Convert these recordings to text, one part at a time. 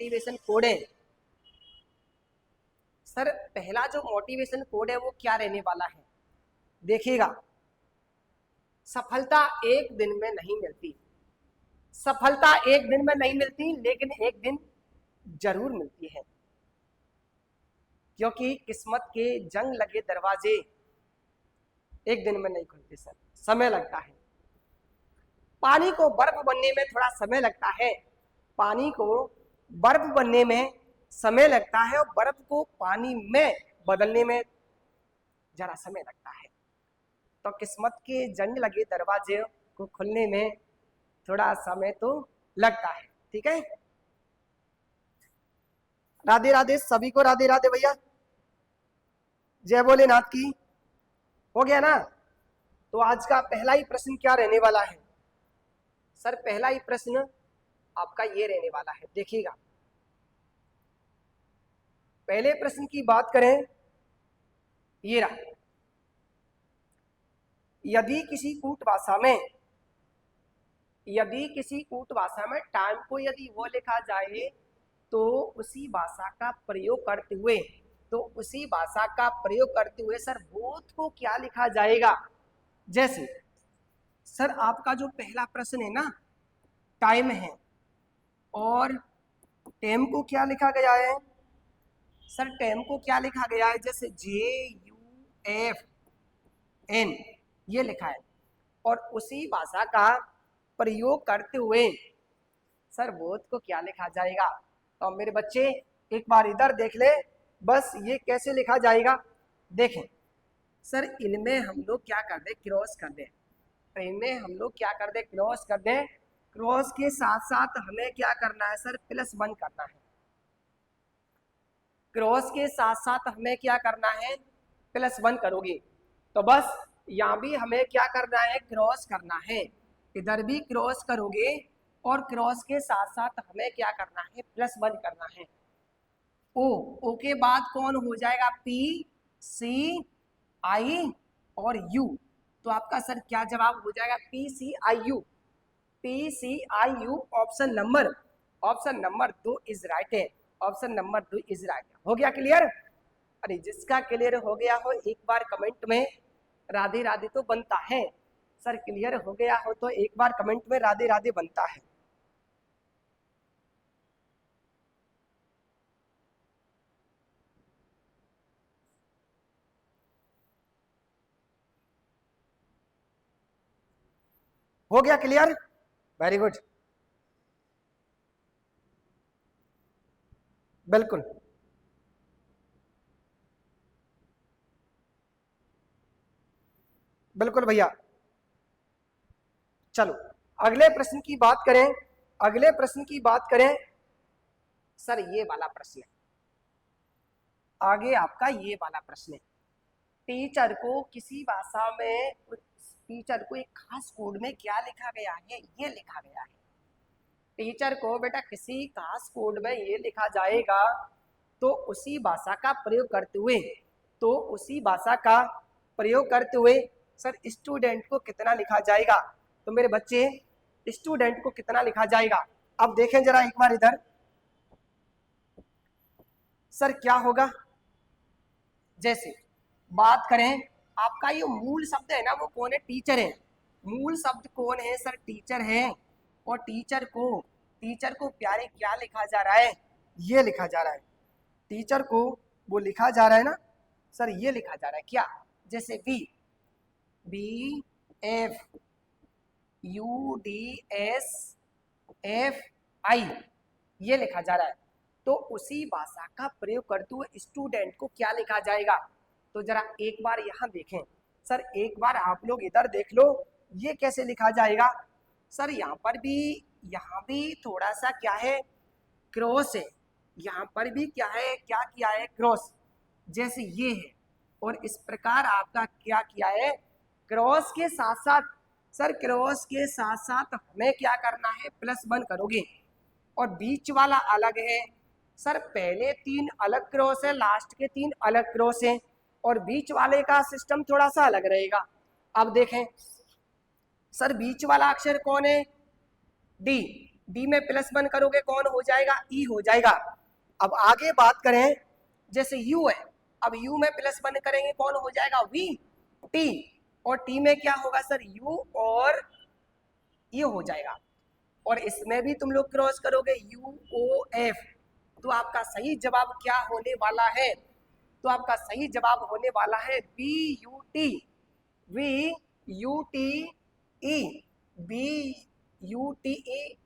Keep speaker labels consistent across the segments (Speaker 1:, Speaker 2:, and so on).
Speaker 1: Motivation code है, sir पहला जो मोटिवेशन कोड है वो क्या रहने वाला है? देखिएगा, सफलता एक दिन में नहीं मिलती, सफलता एक दिन में नहीं मिलती, लेकिन एक दिन जरूर मिलती है, क्योंकि किस्मत के जंग लगे दरवाजे एक दिन में नहीं खुलते सर, समय लगता है। पानी को बर्फ बनने में थोड़ा समय लगता है, पानी को बर्फ बनने में समय लगता है, और बर्फ को पानी में बदलने में जरा समय लगता है। तो किस्मत के जंग लगे दरवाजे को खुलने में थोड़ा समय तो लगता है। ठीक है, राधे राधे सभी को, राधे राधे भैया, जय भोलेनाथ की। हो गया ना? तो आज का पहला ही प्रश्न क्या रहने वाला है? सर पहला ही प्रश्न आपका ये रहने वाला है, देखिएगा। पहले प्रश्न की बात करें, ये रहा, यदि किसी कूट भाषा में टाइम को यदि वो लिखा जाए तो उसी भाषा का प्रयोग करते हुए सर बोथ को क्या लिखा जाएगा? जैसे सर आपका जो पहला प्रश्न है ना, टाइम है, और टेम को क्या लिखा गया है? सर टेम को क्या लिखा गया है? जैसे JUFN ये लिखा है, और उसी भाषा का प्रयोग करते हुए सर बोथ को क्या लिखा जाएगा? तो मेरे बच्चे एक बार इधर देख ले, बस ये कैसे लिखा जाएगा देखें। सर इनमें हम लोग क्या कर दे, क्रॉस कर दे, इनमें हम लोग क्या कर दे, क्रॉस कर दे। क्रॉस के साथ साथ हमें क्या करना है सर, +1 करना है। क्रॉस के साथ साथ हमें क्या करना है, +1 करोगे तो बस यहाँ भी हमें क्या करना है, क्रॉस करना है। इधर भी क्रॉस करोगे, और क्रॉस के साथ साथ हमें क्या करना है, +1 करना है। ओ के बाद कौन हो जाएगा, PCI और U, तो आपका सर क्या जवाब हो जाएगा, PCIU। Option number 2 is right है, ऑप्शन नंबर 2 इज राइट। हो गया क्लियर? अरे जिसका क्लियर हो गया हो एक बार कमेंट में राधे राधे तो बनता है। सर क्लियर हो गया हो तो एक बार कमेंट में राधे राधे बनता है। हो गया क्लियर? वेरी गुड, बिल्कुल बिल्कुल भैया। चलो अगले प्रश्न की बात करें, सर ये वाला प्रश्न है, आगे आपका ये वाला प्रश्न है। टीचर को किसी भाषा में, टीचर को एक खास कोड में क्या लिखा गया है, ये लिखा गया है। टीचर को बेटा किसी खास कोड में ये लिखा जाएगा, तो उसी भाषा का प्रयोग करते हुए सर स्टूडेंट को कितना लिखा जाएगा? तो मेरे बच्चे स्टूडेंट को कितना लिखा जाएगा? अब देखें जरा एक बार इधर, सर क्या होगा? जैसे बात करें, आपका ये मूल शब्द है ना, वो कौन है, टीचर है। मूल शब्द कौन है सर, टीचर है। और टीचर को प्यारे क्या लिखा जा रहा है, ये लिखा जा रहा है। टीचर को वो लिखा जा रहा है ना सर, ये लिखा जा रहा है क्या? जैसे BFUDSFI ये लिखा जा रहा है। तो उसी भाषा का प्रयोग करते हुए स्टूडेंट को क्या लिखा जाएगा? तो जरा एक बार यहाँ देखें सर, एक बार आप लोग इधर देख लो, ये कैसे लिखा जाएगा? सर यहाँ भी थोड़ा सा क्या है, क्रॉस है। यहाँ पर भी क्या है, क्या किया है, क्रॉस, जैसे ये है। और इस प्रकार आपका क्या किया है, क्रॉस के साथ साथ सर, क्रॉस के साथ साथ हमें क्या करना है, +1 करोगे। और बीच वाला अलग है सर, पहले 3 अलग क्रॉस है, लास्ट के 3 अलग क्रॉस है, और बीच वाले का सिस्टम थोड़ा सा अलग रहेगा। अब देखें सर, बीच वाला अक्षर कौन है, डी, डी में +1 करोगे कौन हो जाएगा, ई हो जाएगा। अब आगे बात करें, जैसे यू है, अब यू में +1 करेंगे कौन हो जाएगा, वी टी, और टी में क्या होगा सर, यू और ये हो जाएगा। और इसमें भी तुम लोग क्रॉस करोगे यू ओ एफ, तो आपका सही जवाब क्या होने वाला है, तो आपका सही जवाब होने वाला है B U T, V U T E, B U T E,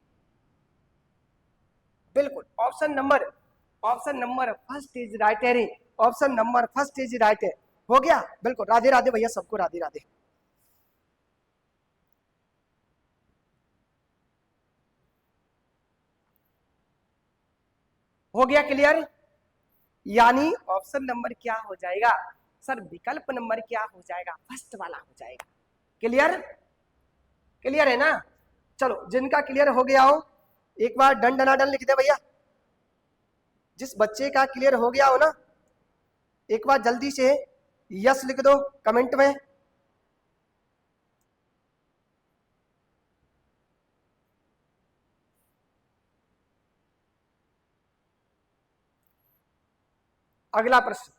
Speaker 1: बिल्कुल option number first is right है रे, option number first is right है, हो गया बिल्कुल। राधे राधे भैया, सबको राधे राधे। हो गया क्लियर, यानी ऑप्शन नंबर क्या हो जाएगा सर, विकल्प नंबर क्या हो जाएगा, फर्स्ट वाला हो जाएगा। क्लियर, क्लियर है ना। चलो जिनका क्लियर हो गया हो एक बार डन डना डन लिख दे भैया, जिस बच्चे का क्लियर हो गया हो ना एक बार जल्दी से यस लिख दो कमेंट में। अगला प्रश्न,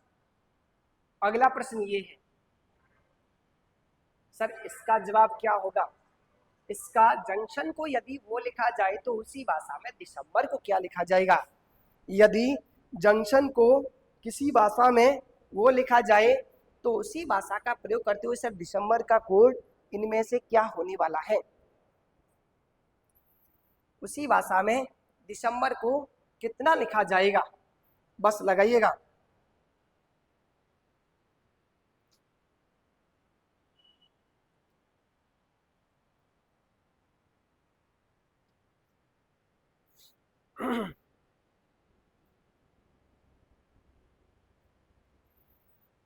Speaker 1: अगला प्रश्न ये है सर, इसका जवाब क्या होगा, इसका जंक्शन को यदि वो लिखा जाए तो उसी भाषा में दिसंबर को क्या लिखा जाएगा, यदि जंक्शन को किसी भाषा में वो लिखा जाए तो उसी भाषा का प्रयोग करते हुए सर दिसंबर का कोड इनमें से क्या होने वाला है, उसी भाषा में दिसंबर को कितना लिखा जाएगा, बस लगाइएगा।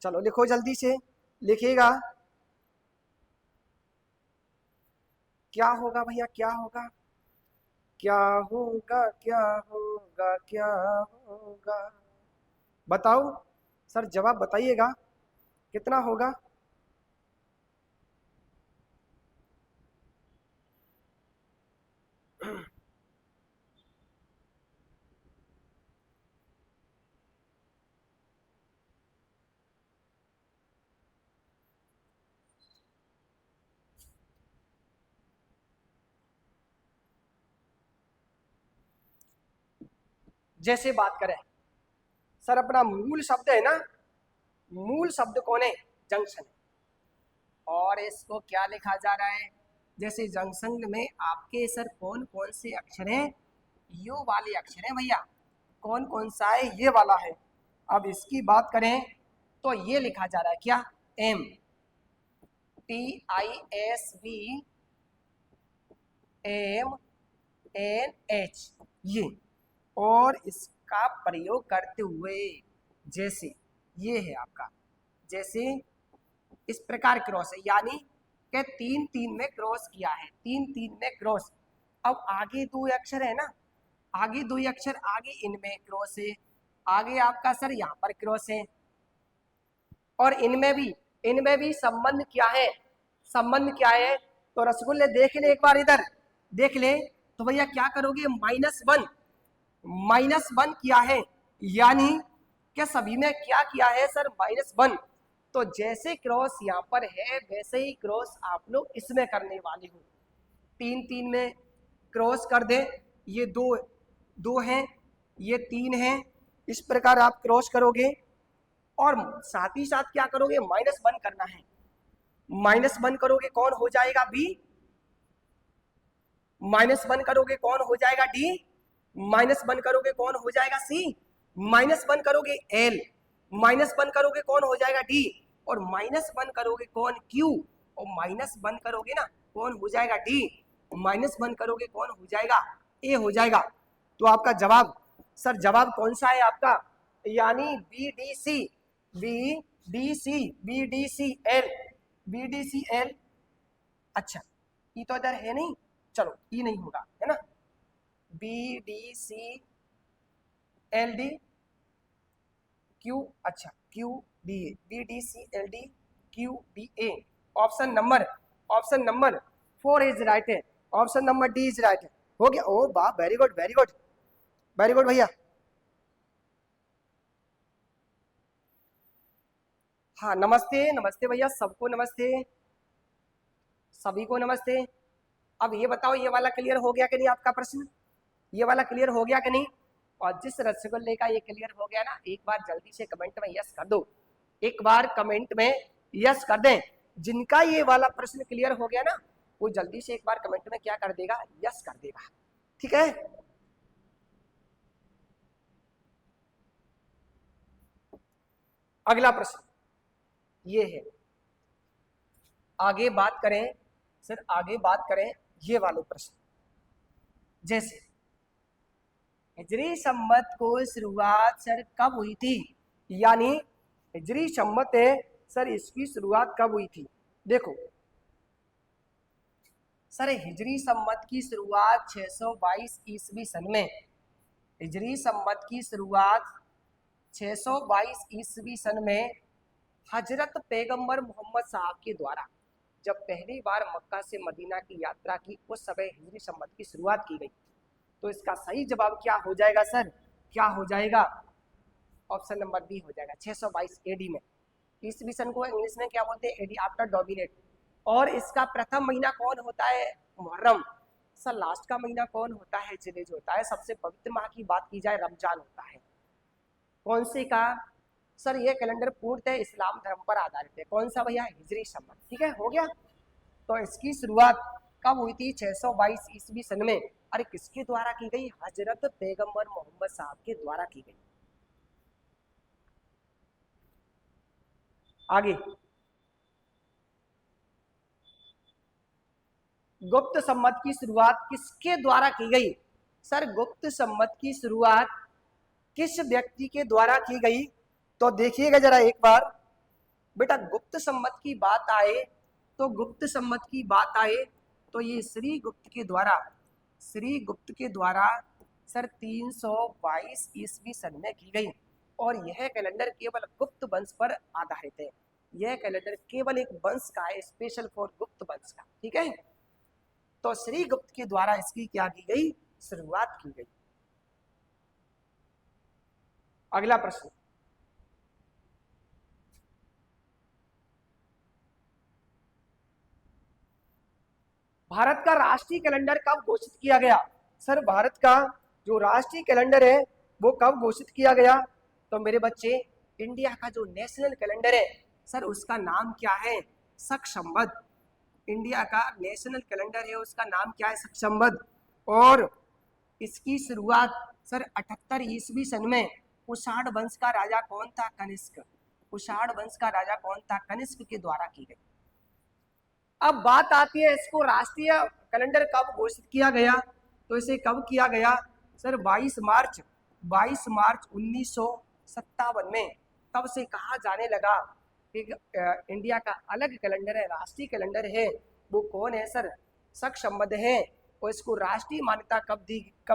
Speaker 1: चलो लिखो जल्दी से, लिखिएगा। क्या होगा भैया, क्या होगा, क्या होगा, क्या होगा, क्या होगा, बताओ सर, जवाब बताइएगा कितना होगा। जैसे बात करें सर, अपना मूल शब्द है ना, मूल शब्द कौन है, जंक्शन, और इसको क्या लिखा जा रहा है, जैसे जंक्शन में आपके सर कौन कौन से अक्षर हैं, यू वाले अक्षर हैं भैया, कौन कौन सा है, ये वाला है। अब इसकी बात करें तो ये लिखा जा रहा है क्या, M T I S B M N H, ये, और इसका प्रयोग करते हुए जैसे ये है आपका, जैसे इस प्रकार क्रॉस है, यानी कि 3-3 में क्रॉस किया है, 3-3 में क्रॉस। अब आगे 2 अक्षर है ना, आगे 2 अक्षर, आगे इनमें क्रॉस है, आगे आपका सर यहाँ पर क्रॉस है, और इनमें भी संबंध क्या है, संबंध क्या है, तो रसगुल्ले देख ले एक बार, इधर देख ले, तो भैया क्या करोगे, -1 किया है, यानी क्या सभी में क्या किया है सर, -1, तो जैसे क्रॉस यहाँ पर है वैसे ही क्रॉस आप लोग इसमें करने वाले हो, 3-3 में क्रॉस कर दे, ये 2 हैं, ये 3 हैं, इस प्रकार आप क्रॉस करोगे, और साथ ही साथ क्या करोगे, -1 करना है, -1 करोगे कौन हो जाएगा, बी, -1 करोगे कौन हो जाएगा, डी, -1 करोगे कौन हो जाएगा, सी, -1 करोगे एल, -1 करोगे कौन हो जाएगा, डी, और -1 करोगे कौन, क्यू, और -1 करोगे ना कौन हो जाएगा, डी, -1 करोगे कौन हो जाएगा, ए हो जाएगा। तो आपका जवाब सर, जवाब कौन सा है आपका, यानी B D C, B D C, B D C L, B D C L. अच्छा ई तो इधर है नहीं, चलो ई नहीं होगा, है ना, B D C L D Q, अच्छा Q D A, B D C L D Q D A, option number 4 is right है, option number D is right है। हो गया, ओ वाह, very good very good very good भैया। हाँ नमस्ते नमस्ते भैया, सबको नमस्ते, सभी को नमस्ते। अब ये बताओ, ये वाला क्लियर हो गया कि नहीं आपका प्रश्न? ये वाला क्लियर हो गया कि नहीं? और जिस रसगुल्ले का ये क्लियर हो गया ना, एक बार जल्दी से कमेंट में यस कर दो, एक बार कमेंट में यस कर दें। जिनका ये वाला प्रश्न क्लियर हो गया ना, वो जल्दी से एक बार कमेंट में क्या कर देगा, यस कर देगा, ठीक है। अगला प्रश्न ये है, आगे बात करें सर, आगे बात करें ये वाले प्रश्न, जैसे हिजरी संवत को शुरुआत सर कब हुई थी, यानी हिजरी संवत है सर, इसकी शुरुआत कब हुई थी? देखो सर, हिजरी संवत की शुरुआत 622 ईस्वी सन में, हिजरी संवत की शुरुआत 622 ईस्वी सन में हजरत पैगंबर मोहम्मद साहब के द्वारा जब पहली बार मक्का से मदीना की यात्रा की, उस समय हिजरी संवत की शुरुआत की गई। तो इसका सही जवाब क्या हो जाएगा सर, क्या हो जाएगा? ऑप्शन नंबर बी हो जाएगा, 622 एडी में। ईस्वी सन को इंग्लिश में क्या बोलते हैं, एडी, आफ्टर डोमिनेट। और इसका प्रथम महीना कौन होता है, मुहर्रम। सर लास्ट का महीना कौन होता है, जिलेज होता है। सबसे पवित्र माह की बात की जाए, रमजान होता है। कौन से का सर, ये कैलेंडर पूर्णतः इस्लाम धर्म पर आधारित है। कौन सा भैया, हिजरी संवत, ठीक है, हो गया। तो इसकी शुरुआत कब हुई थी, 622 ईस्वी सन में। अरे किसके द्वारा की गई, हजरत पैगंबर मोहम्मद साहब के द्वारा की गई। आगे, गुप्त संवत की शुरुआत किसके द्वारा की गई? सर गुप्त संवत की शुरुआत किस व्यक्ति के द्वारा की गई? तो देखिएगा जरा एक बार बेटा, गुप्त संवत की बात आए तो गुप्त संवत की बात आए तो ये श्री गुप्त के द्वारा, श्री गुप्त के द्वारा सर 322 ईस्वी सन में की गई। और यह कैलेंडर केवल गुप्त वंश पर आधारित है। यह कैलेंडर केवल एक वंश का है, स्पेशल फॉर गुप्त वंश का, ठीक है। तो श्री गुप्त के द्वारा इसकी क्या की गई, शुरुआत की गई। अगला प्रश्न, भारत का राष्ट्रीय कैलेंडर कब घोषित किया गया? सर भारत का जो राष्ट्रीय कैलेंडर है वो कब घोषित किया गया? तो मेरे बच्चे, इंडिया का जो नेशनल कैलेंडर है सर, उसका नाम क्या है, शक संवत। इंडिया का नेशनल कैलेंडर है, उसका नाम क्या है, शक संवत। और इसकी शुरुआत सर 78 ईस्वी सन में कुषाण वंश का राजा कौन था, कनिष्क। कुषाण वंश का राजा कौन था, कनिष्क के द्वारा की गई। अब बात आती है इसको राष्ट्रीय कैलेंडर कब घोषित किया गया, तो इसे कब किया गया सर, 22 मार्च 1957 में। तब से कहा जाने लगा कि इंडिया का अलग कैलेंडर है, राष्ट्रीय कैलेंडर है, वो कौन है सर, शक संवत है। और इसको राष्ट्रीय मान्यता कब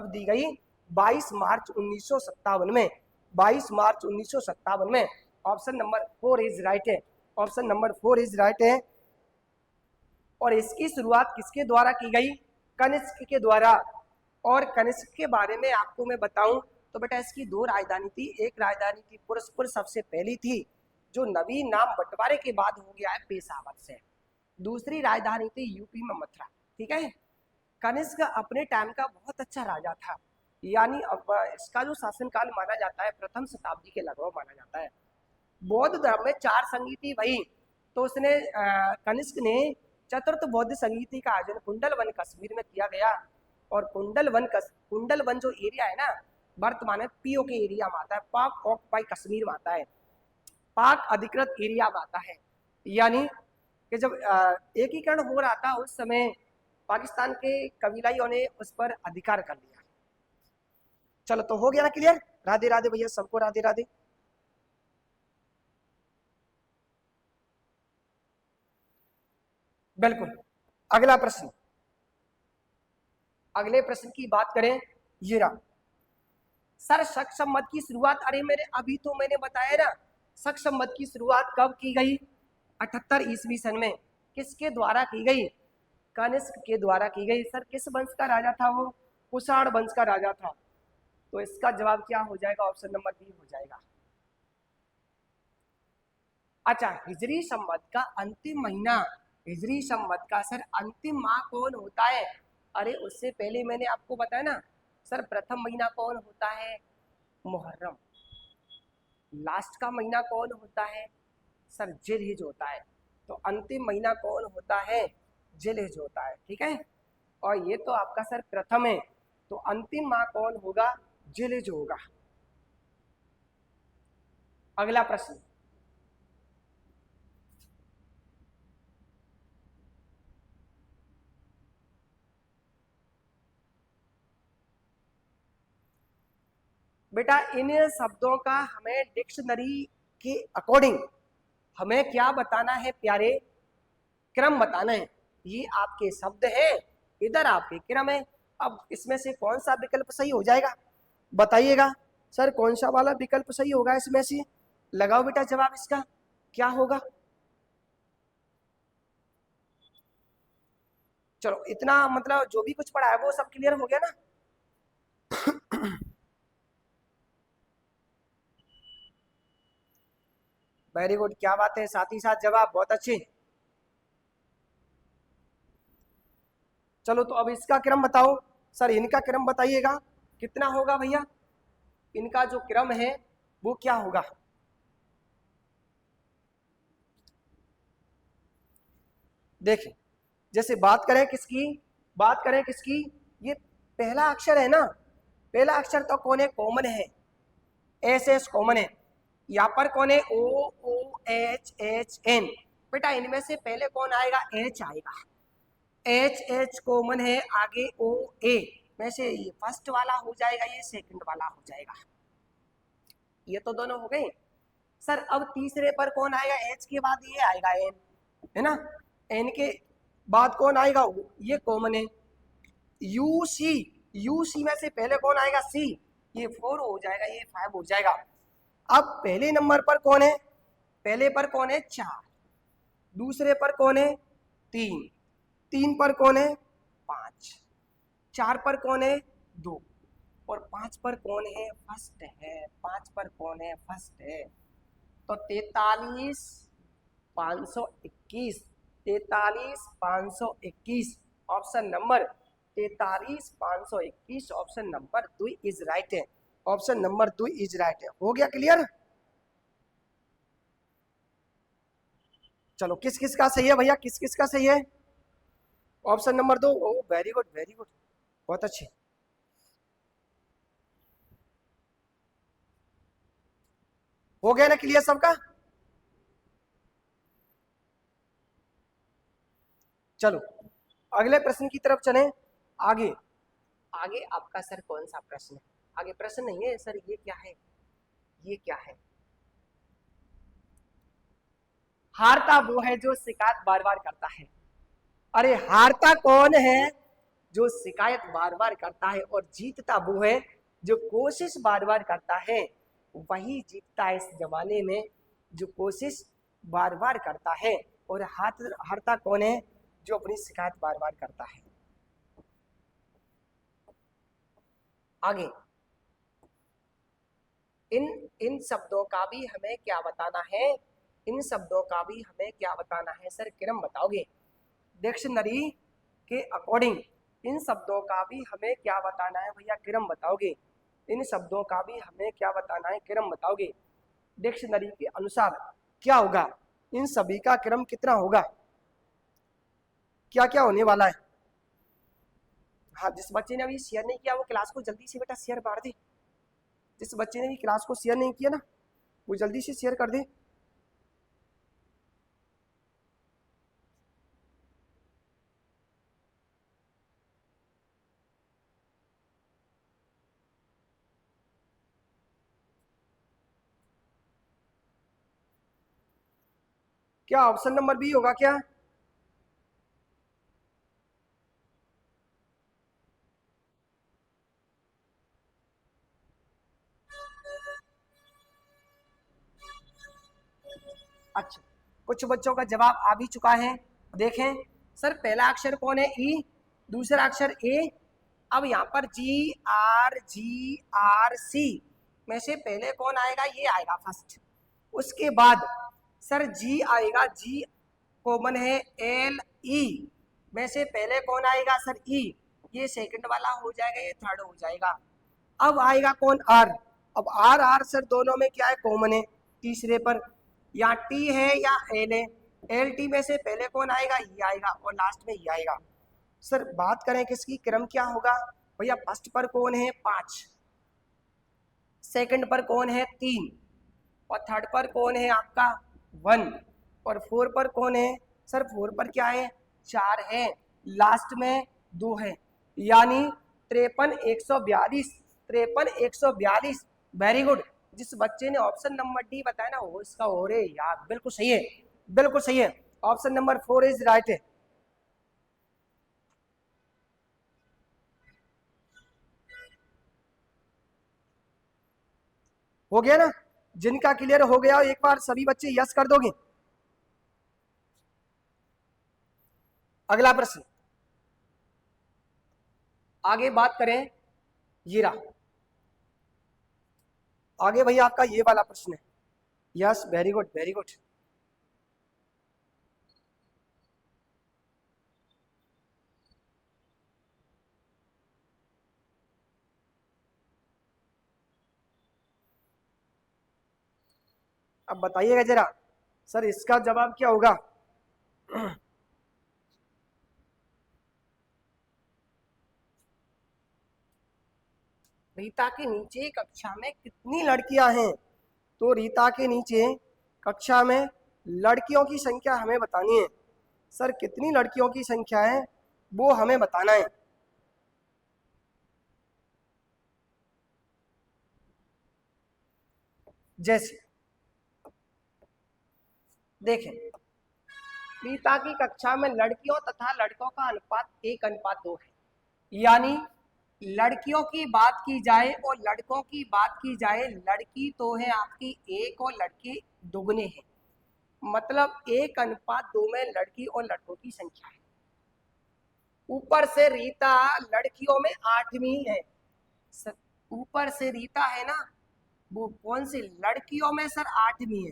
Speaker 1: दी गई, 22 मार्च 1957 में, 22 मार्च 1957 में। ऑप्शन नंबर 4 इज राइट है, ऑप्शन नंबर 4 इज राइट है। और इसकी शुरुआत किसके द्वारा की गई, कनिष्क के द्वारा। और कनिष्क के बारे में आपको मैं बताऊं तो बेटा, इसकी दो राजधानी थी। एक राजधानी थी पुरस्पुर, सबसे पहली थी, जो नवीन नाम बंटवारे के बाद हो गया है पेशावर से। दूसरी राजधानी थी यूपी में मथुरा, ठीक है। कनिष्क अपने टाइम का बहुत अच्छा राजा था, यानी इसका जो शासनकाल माना जाता है प्रथम शताब्दी के लगभग माना जाता है। बौद्ध धर्म में 4 संगीति वही, तो उसने कनिष्क ने चतुर्थ बौद्ध संगीति का आयोजन कुंडलवन कश्मीर में किया गया। और कुंडलवन जो एरिया है ना, वर्तमान में पीओ के एरिया में आता है, पाक ऑक्युपाई कश्मीर में आता है, पाक अधिकृत एरिया में आता है। यानी कि जब एकीकरण हो रहा था उस समय पाकिस्तान के कबीलाइयों ने उस पर अधिकार कर लिया। चलो तो हो गया ना क्लियर। राधे राधे भैया, सबको राधे राधे। बिल्कुल। अगला प्रश्न, अगले प्रश्न की बात करें, ये रहा सर, शक संवत की शुरुआत, अरे मेरे अभी तो मैंने बताया ना, शक संवत की शुरुआत कब की गई, 78 ईस्वी सन में। किसके द्वारा की गई, कनिष्क के द्वारा की गई। सर किस वंश का राजा था वो, कुषाण वंश का राजा था। तो इसका जवाब क्या हो जाएगा? ऑप्शन नंबर बी हो जाएगा। अच्छा, हिजरी संवत का अंतिम महीना, हिजरी संवत का सर अंतिम माह कौन होता है? अरे उससे पहले मैंने आपको बताया ना सर, प्रथम महीना कौन होता है? मुहर्रम। लास्ट का महीना कौन होता है? सर जिलहिज होता है। तो अंतिम महीना कौन होता है? जिलहिज होता है, ठीक है। और ये तो आपका सर प्रथम है, तो अंतिम माह कौन होगा? जिलहिज होगा। अगला प्रश्न, बेटा इन शब्दों का हमें डिक्शनरी के अकॉर्डिंग हमें क्या बताना है प्यारे? क्रम बताना है। ये आपके शब्द है, इधर आपके क्रम है। अब इसमें से कौन सा विकल्प सही हो जाएगा बताइएगा? सर कौन सा वाला विकल्प सही होगा इसमें से? लगाओ बेटा जवाब इसका क्या होगा। चलो इतना मतलब जो भी कुछ पढ़ा है वो सब क्लियर हो गया ना? वेरी गुड, क्या बात है, साथ ही साथ जवाब बहुत अच्छे। चलो तो अब इसका क्रम बताओ। सर इनका क्रम बताइएगा कितना होगा भैया? इनका जो क्रम है वो क्या होगा? देखिए, जैसे बात करें किसकी, बात करें किसकी, ये पहला अक्षर है ना, पहला अक्षर तो कौन है? कॉमन है, एस एस कॉमन है। यहाँ पर कौन है? ओ ओ एच एच एन। बेटा इनमें से पहले कौन आएगा? एच आएगा। एच एच कॉमन है, आगे ओ ए में से ये फर्स्ट वाला हो जाएगा, ये सेकंड वाला हो जाएगा। ये तो दोनों हो गए। सर अब तीसरे पर कौन आएगा? एच के बाद ये आएगा एन, है ना। एन के बाद कौन आएगा? ये कॉमन है। यू सी, यू सी में से पहले कौन आएगा? सी, ये 4 हो जाएगा, ये 5 हो जाएगा। अब पहले नंबर पर कौन है? पहले पर कौन है? 4। दूसरे पर कौन है? 3। 3 पर कौन है? 5। 4 पर कौन है? 2। और 5 पर कौन है? फर्स्ट है। 5 पर कौन है? फर्स्ट है। तो 43 521, 43 521 option number 43 521 option number 2 is right है। ऑप्शन नंबर 2 इज राइट है। हो गया क्लियर? चलो किस किस का सही है भैया? किस किस का सही है? Option number 2। ओ वेरी गुड, वेरी गुड, बहुत अच्छे। हो गया ना क्लियर सबका? चलो अगले प्रश्न की तरफ चलें। आगे, आगे आपका सर कौन सा प्रश्न है? आगे प्रश्न नहीं है सर, ये क्या है? ये क्या है? हारता वो है जो शिकायत बार बार करता है। अरे हारता कौन है? जो शिकायत बार बार करता है। और जीतता वो है जो कोशिश बार बार करता है। वही जीतता है इस जमाने में जो कोशिश बार बार करता है। और हारता कौन है? जो अपनी शिकायत बार बार करता है। आगे इन इन शब्दों का भी हमें क्या बताना है? इन शब्दों का भी हमें क्या बताना है सर? क्रम बताओगे? डिक्शनरी के अकॉर्डिंग इन शब्दों का भी हमें क्या बताना है भैया? क्रम बताओगे? इन शब्दों का भी हमें क्या बताना है? क्रम बताओगे? डिक्शनरी के अनुसार क्या होगा? इन सभी का क्रम कितना होगा? क्या क्या होने वाला है? हाँ, जिस बच्चे ने अभी शेयर नहीं किया वो क्लास को जल्दी से बेटा शेयर मार दे। जिस बच्चे ने भी क्लास को शेयर नहीं किया ना, वो जल्दी से शेयर कर दे। क्या ऑप्शन नंबर बी होगा क्या? अच्छा, कुछ बच्चों का जवाब आ भी चुका है। देखें सर, पहला अक्षर कौन है? ई, दूसरा अक्षर ए, अब यहाँ पर GRC में से पहले कौन आएगा, ये आएगा फर्स्ट। उसके बाद सर G आएगा, G कॉमन है। LE में से पहले कौन आएगा सर, E, ये सेकंड वाला हो जाएगा, ये थर्ड हो जाएगा। अब आएगा कौन, R। अब R सर दोनों में क्या है, कॉमन है तीसरे पर, या T है या L है। LT में से पहले कौन आएगा, ये आएगा, और लास्ट में ये आएगा। सर बात करें किसकी, क्रम क्या होगा भैया, फर्स्ट पर कौन है 5, सेकंड पर कौन है 3, और थर्ड पर कौन है आपका 1, और 4 पर कौन है सर, 4 पर क्या है 4 है, लास्ट में 2 है, यानी 53 142, 53 142। वेरी गुड, जिस बच्चे ने ऑप्शन नंबर डी बताया ना वो इसका हो रहे यार, बिल्कुल सही है, बिल्कुल सही है, ऑप्शन नंबर 4 इज राइट है। हो गया ना, जिनका क्लियर हो गया एक बार सभी बच्चे यस कर दोगे। अगला प्रश्न, आगे बात करें, ये रहा आगे भैया आपका ये वाला प्रश्न है। Yes, very good very good. अब बताइएगा जरा सर इसका जवाब क्या होगा। रीता के नीचे कक्षा में कितनी लड़कियां हैं, तो रीता के नीचे कक्षा में लड़कियों की संख्या हमें बतानी है। सर कितनी लड़कियों की संख्या है वो हमें बताना है। जैसे देखें, रीता की कक्षा में लड़कियों तथा लड़कों का अनुपात 1:2 है, यानी लड़कियों की बात की जाए और लड़कों की बात की जाए, लड़की तो है आपकी 1 और लड़के दुगने हैं, मतलब 1:2 में लड़की और लड़कों की संख्या है। ऊपर से रीता लड़कियों में 8वीं है, ऊपर से रीता है ना वो कौन सी, लड़कियों में सर 8वीं है,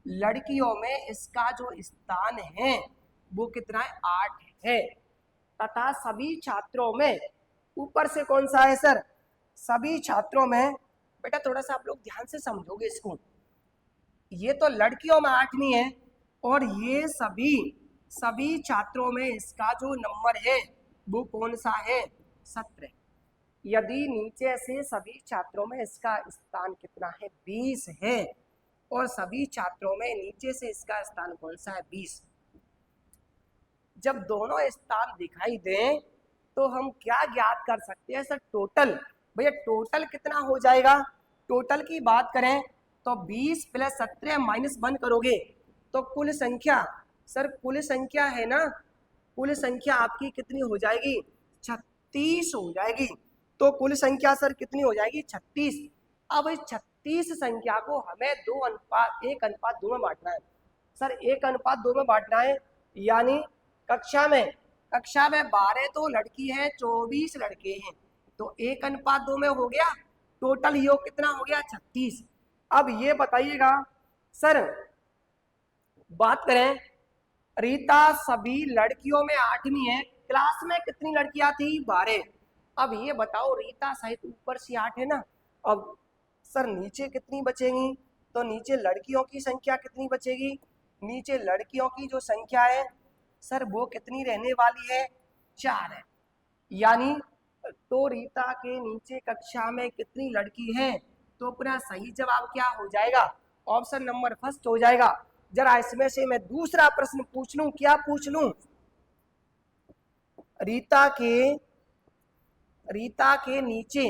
Speaker 1: लड़कियों में इसका जो स्थान है वो कितना है 8 है, तथा सभी छात्रों में ऊपर से कौन सा है सर, सभी छात्रों में, बेटा थोड़ा सा आप लोग ध्यान से समझोगे इसको, ये तो लड़कियों में 8वीं है और ये सभी सभी छात्रों में इसका जो नंबर है वो कौन सा है 17। यदि नीचे से सभी छात्रों में इसका स्थान कितना है 20 है, और सभी छात्रों में नीचे से इसका स्थान कौन सा है 20, जब दोनों स्थान दिखाई दें तो हम क्या ज्ञात कर सकते हैं सर, टोटल। भैया टोटल कितना हो जाएगा, टोटल की बात करें तो 20 + 17 -1 करोगे तो कुल संख्या, सर कुल संख्या है ना, कुल संख्या आपकी कितनी हो जाएगी 36 हो जाएगी। तो कुल संख्या सर कितनी हो जाएगी 36। अब इस 36 संख्या को हमें 1:2 में बांटना है। सर 1:2 में बांटना है, यानी कक्षा में 12 तो लड़की है 24 लड़के हैं, तो 1:2 में हो गया, टोटल योग कितना हो गया 36। अब ये बताइएगा सर, बात करें रीता सभी लड़कियों में 8वीं है, क्लास में कितनी लड़कियां थी 12। अब ये बताओ रीता सहित ऊपर से 8 है ना, अब सर नीचे कितनी बचेगी, तो नीचे लड़कियों की संख्या कितनी बचेगी, नीचे लड़कियों की जो संख्या है सर वो कितनी रहने वाली है 4 है, यानी तो रीता के नीचे कक्षा में कितनी लड़की है, तो अपना सही जवाब क्या हो जाएगा, ऑप्शन नंबर फर्स्ट हो जाएगा। जरा इसमें से मैं दूसरा प्रश्न पूछ लूं, क्या पूछ लूं, रीता के नीचे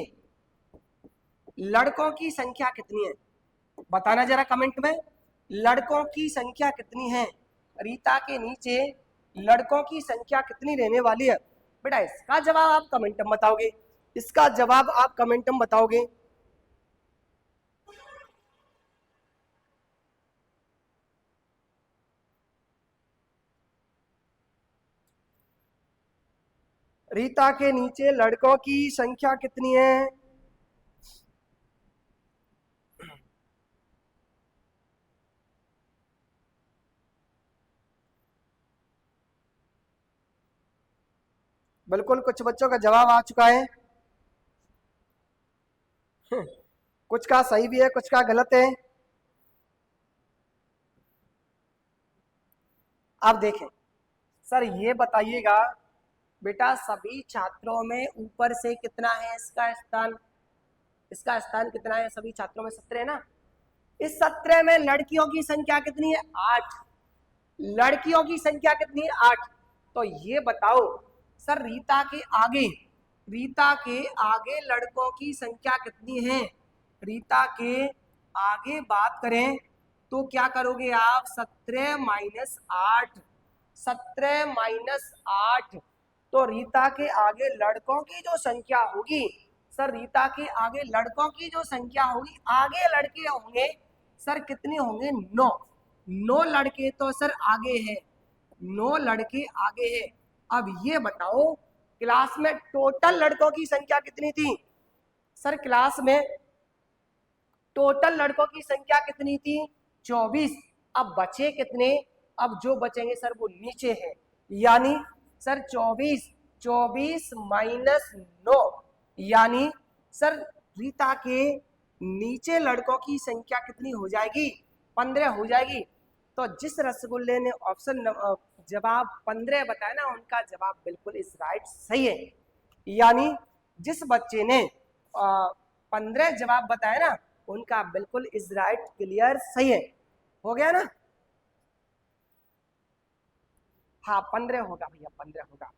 Speaker 1: लड़कों की संख्या कितनी है, बताना जरा कमेंट में, लड़कों की संख्या कितनी है, रीता के नीचे लड़कों की संख्या कितनी रहने वाली है। बेटा इसका जवाब आप कमेंट में बताओगे, इसका जवाब आप कमेंट में बताओगे। रीता के नीचे लड़कों की संख्या कितनी है? बिल्कुल, कुछ बच्चों का जवाब आ चुका है। कुछ का सही भी है, कुछ का गलत है। अब देखें सर, ये बताइएगा बेटा, सभी छात्रों में ऊपर से कितना है इसका स्थान? इसका स्थान कितना है? सभी छात्रों में 17 है ना। इस 17 में लड़कियों की संख्या कितनी है? 8। लड़कियों की संख्या कितनी है? 8। तो ये बताओ सर, रीता के आगे लड़कों की संख्या कितनी है? रीता के आगे बात करें तो क्या करोगे आप? 17 माइनस 8, 17 माइनस 8। तो रीता के आगे लड़कों की जो संख्या होगी सर, रीता के आगे लड़कों की जो संख्या होगी, आगे लड़के होंगे सर, कितने होंगे? 9। 9 लड़के तो सर आगे है, 9 लड़के आगे है। अब ये बताओ क्लास में टोटल लड़कों की संख्या कितनी थी? सर क्लास में टोटल लड़कों की संख्या कितनी थी? 24। अब बचे कितने? अब जो बचेंगे सर वो नीचे है, यानी सर 24, 24 माइनस 9, यानी सर रीता के नीचे लड़कों की संख्या कितनी हो जाएगी? 15 हो जाएगी। तो जिस रसगुल्ले ने ऑप्शन जवाब 15 बताया ना, उनका जवाब बिल्कुल इस राइट सही है। यानी जिस बच्चे ने 15 जवाब बताया ना, उनका बिल्कुल इस राइट क्लियर सही है। हो गया ना? हाँ 15 होगा भैया, 15 होगा।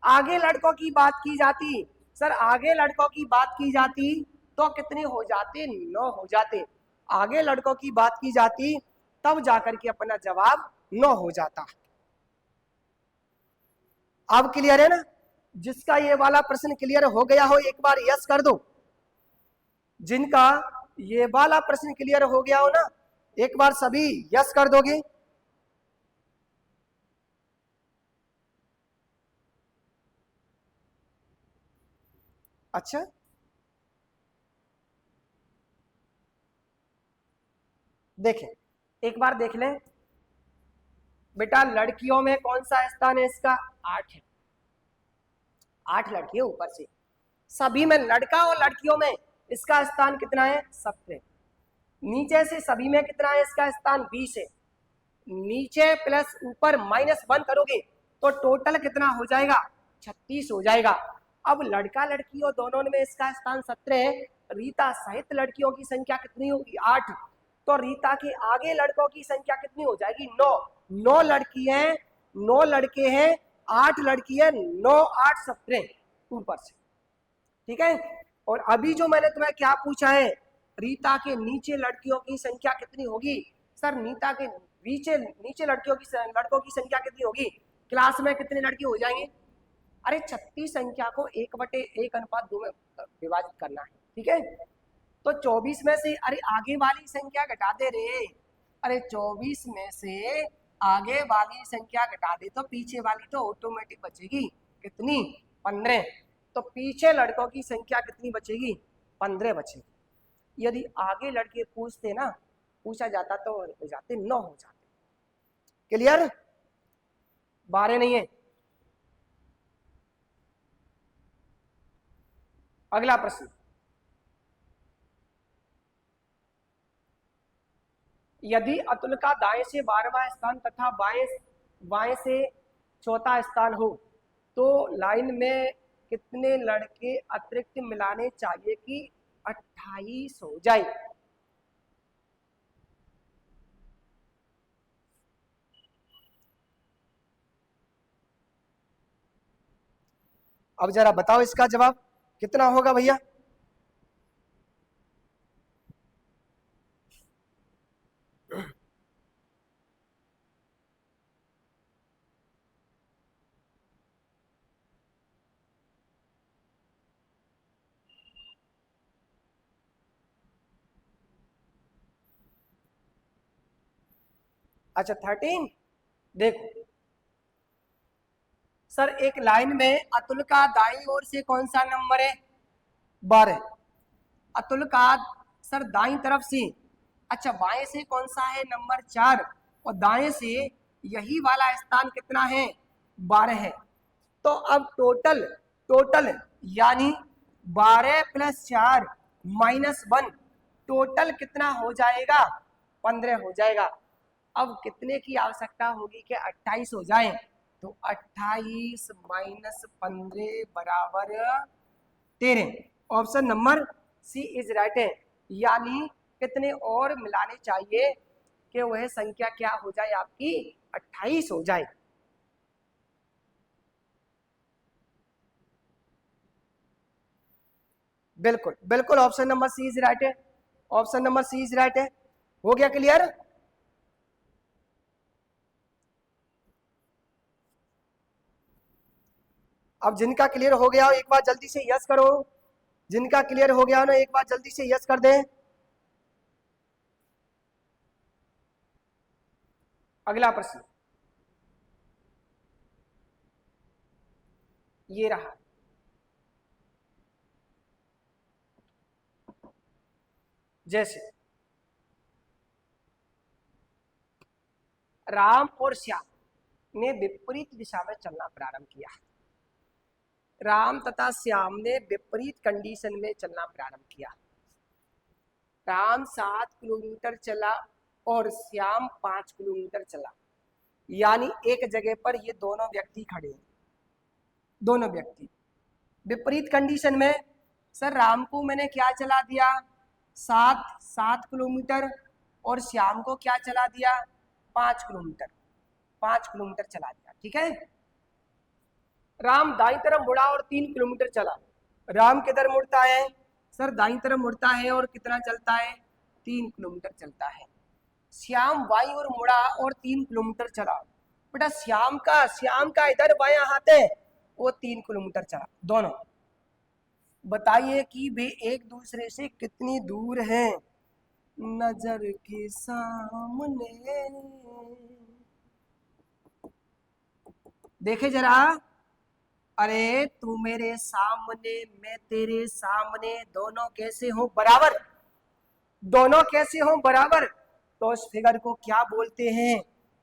Speaker 1: आगे लड़कों की बात की जाती सर, आगे लड़कों की बात की जाती तो कितने हो जाते? 9 हो जाते। आगे लड़कों की बात की जाती तब जाकर के अपना जवाब 9 हो जाता। अब क्लियर है ना? जिसका ये वाला प्रश्न क्लियर हो गया हो एक बार यस कर दो। जिनका ये वाला प्रश्न क्लियर हो गया हो ना, एक बार सभी यस कर दोगे। अच्छा, देखें एक बार देख लें बेटा, लड़कियों में कौन सा स्थान है इसका? 8 है। 8 लड़की है ऊपर से। सभी में लड़का और लड़कियों में इसका स्थान कितना है? 17। नीचे से सभी में कितना है इसका स्थान? 20 है। नीचे प्लस ऊपर -1 करोगे तो टोटल कितना हो जाएगा? 36 हो जाएगा। अब लड़का लड़कियों दोनों में इसका स्थान 17 है। रीता सहित लड़कियों की संख्या कितनी होगी? 8। तो रीता के आगे लड़कों की संख्या कितनी हो जाएगी? 9। 9 लड़की है, 9 लड़के हैं, 8 लड़की है, 9 8 17 ऊपर से। ठीक है। और अभी जो मैंने तुम्हें क्या पूछा है, रीता के नीचे लड़कियों की संख्या कितनी होगी? सर नीता के नीचे नीचे लड़कों की संख्या कितनी होगी? क्लास में कितने लड़के हो जाएंगे? अरे 36 संख्या को 1/1:2 में विभाजित करना है। ठीक है। तो 24 में से अरे आगे वाली संख्या घटा दे रे। अरे 24 में से आगे वाली संख्या घटा दे तो पीछे वाली तो ऑटोमेटिक बचेगी। कितनी? 15। तो पीछे लड़कों की संख्या कितनी बचेगी? 15 बचेगी। यदि आगे लड़के पूछते ना, पूछा जाता तो हो जाते 9 हो जाते। क्लियर? 12 नहीं है। अगला प्रश्न, यदि अतुल का दाएं से 12वां स्थान तथा बाएं बाएं से चौथा स्थान हो तो लाइन में कितने लड़के अतिरिक्त मिलाने चाहिए कि 28 हो जाए? अब जरा बताओ इसका जवाब कितना होगा भैया? अच्छा 13। देखो सर एक लाइन में अतुल का दाईं ओर से कौन सा नंबर है? 12। अतुल का सर दाईं तरफ से, अच्छा बाएं से कौन सा है? नंबर 4। और दाएं से यही वाला स्थान कितना है? 12 है। तो अब टोटल टोटल यानी 12 + 4 -1 टोटल कितना हो जाएगा? 15 हो जाएगा। अब कितने की आवश्यकता होगी कि 28 हो जाए? तो 28 - 15 बराबर 13। Option number C is right है। यानी कितने और मिलाने चाहिए कि वह संख्या क्या हो जाए? आपकी 28 हो जाए। बिल्कुल बिल्कुल, option number C is right है। Option number C is right है। हो गया क्लियर? अब जिनका क्लियर हो गया हो एक बार जल्दी से यस करो। जिनका क्लियर हो गया हो ना एक बार जल्दी से यस कर दें। अगला प्रश्न ये रहा। जैसे राम और श्याम ने विपरीत दिशा में चलना प्रारंभ किया। राम तथा श्याम ने विपरीत कंडीशन में चलना प्रारंभ किया। राम 7 किलोमीटर चला और श्याम 5 किलोमीटर चला। यानी एक जगह पर ये दोनों व्यक्ति खड़े हैं। दोनों व्यक्ति विपरीत कंडीशन में। सर राम को मैंने क्या चला दिया? 7 किलोमीटर। और श्याम को क्या चला दिया? 5 किलोमीटर। 5 किलोमीटर चला दिया, ठीक है। राम दाईं तरफ मुड़ा और 3 किलोमीटर चला। राम किधर मुड़ता है? सर दाईं तरफ मुड़ता है और कितना चलता है? 3 किलोमीटर चलता है। श्याम बाईं ओर मुड़ा और 3 किलोमीटर चला। बेटा श्याम का इधर बायां हाथ है, वो 3 किलोमीटर चला। दोनों बताइए कि वे एक दूसरे से कितनी दूर हैं? नजर के सामने देखे जरा। अरे तू मेरे सामने मैं तेरे सामने, दोनों कैसे हो? बराबर। दोनों कैसे हो? बराबर। तो उस फिगर को क्या बोलते हैं?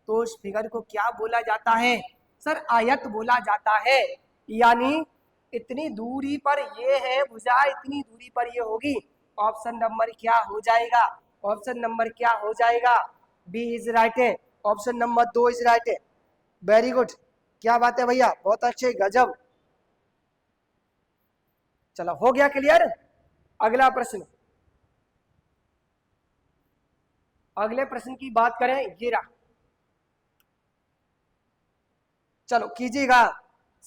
Speaker 1: तो उस फिगर को क्या बोला जाता है? सर आयत बोला जाता है। यानी इतनी दूरी पर ये है भुजा, इतनी दूरी पर ये होगी। ऑप्शन नंबर क्या हो जाएगा? ऑप्शन नंबर क्या हो जाएगा? बी इज राइट है। ऑप्शन नंबर 2 इज राइट है। वेरी गुड, क्या बात है भैया, बहुत अच्छे, गजब। चलो हो गया क्लियर। अगला प्रश्न, अगले प्रश्न की बात करें, ये रहा। चलो कीजिएगा।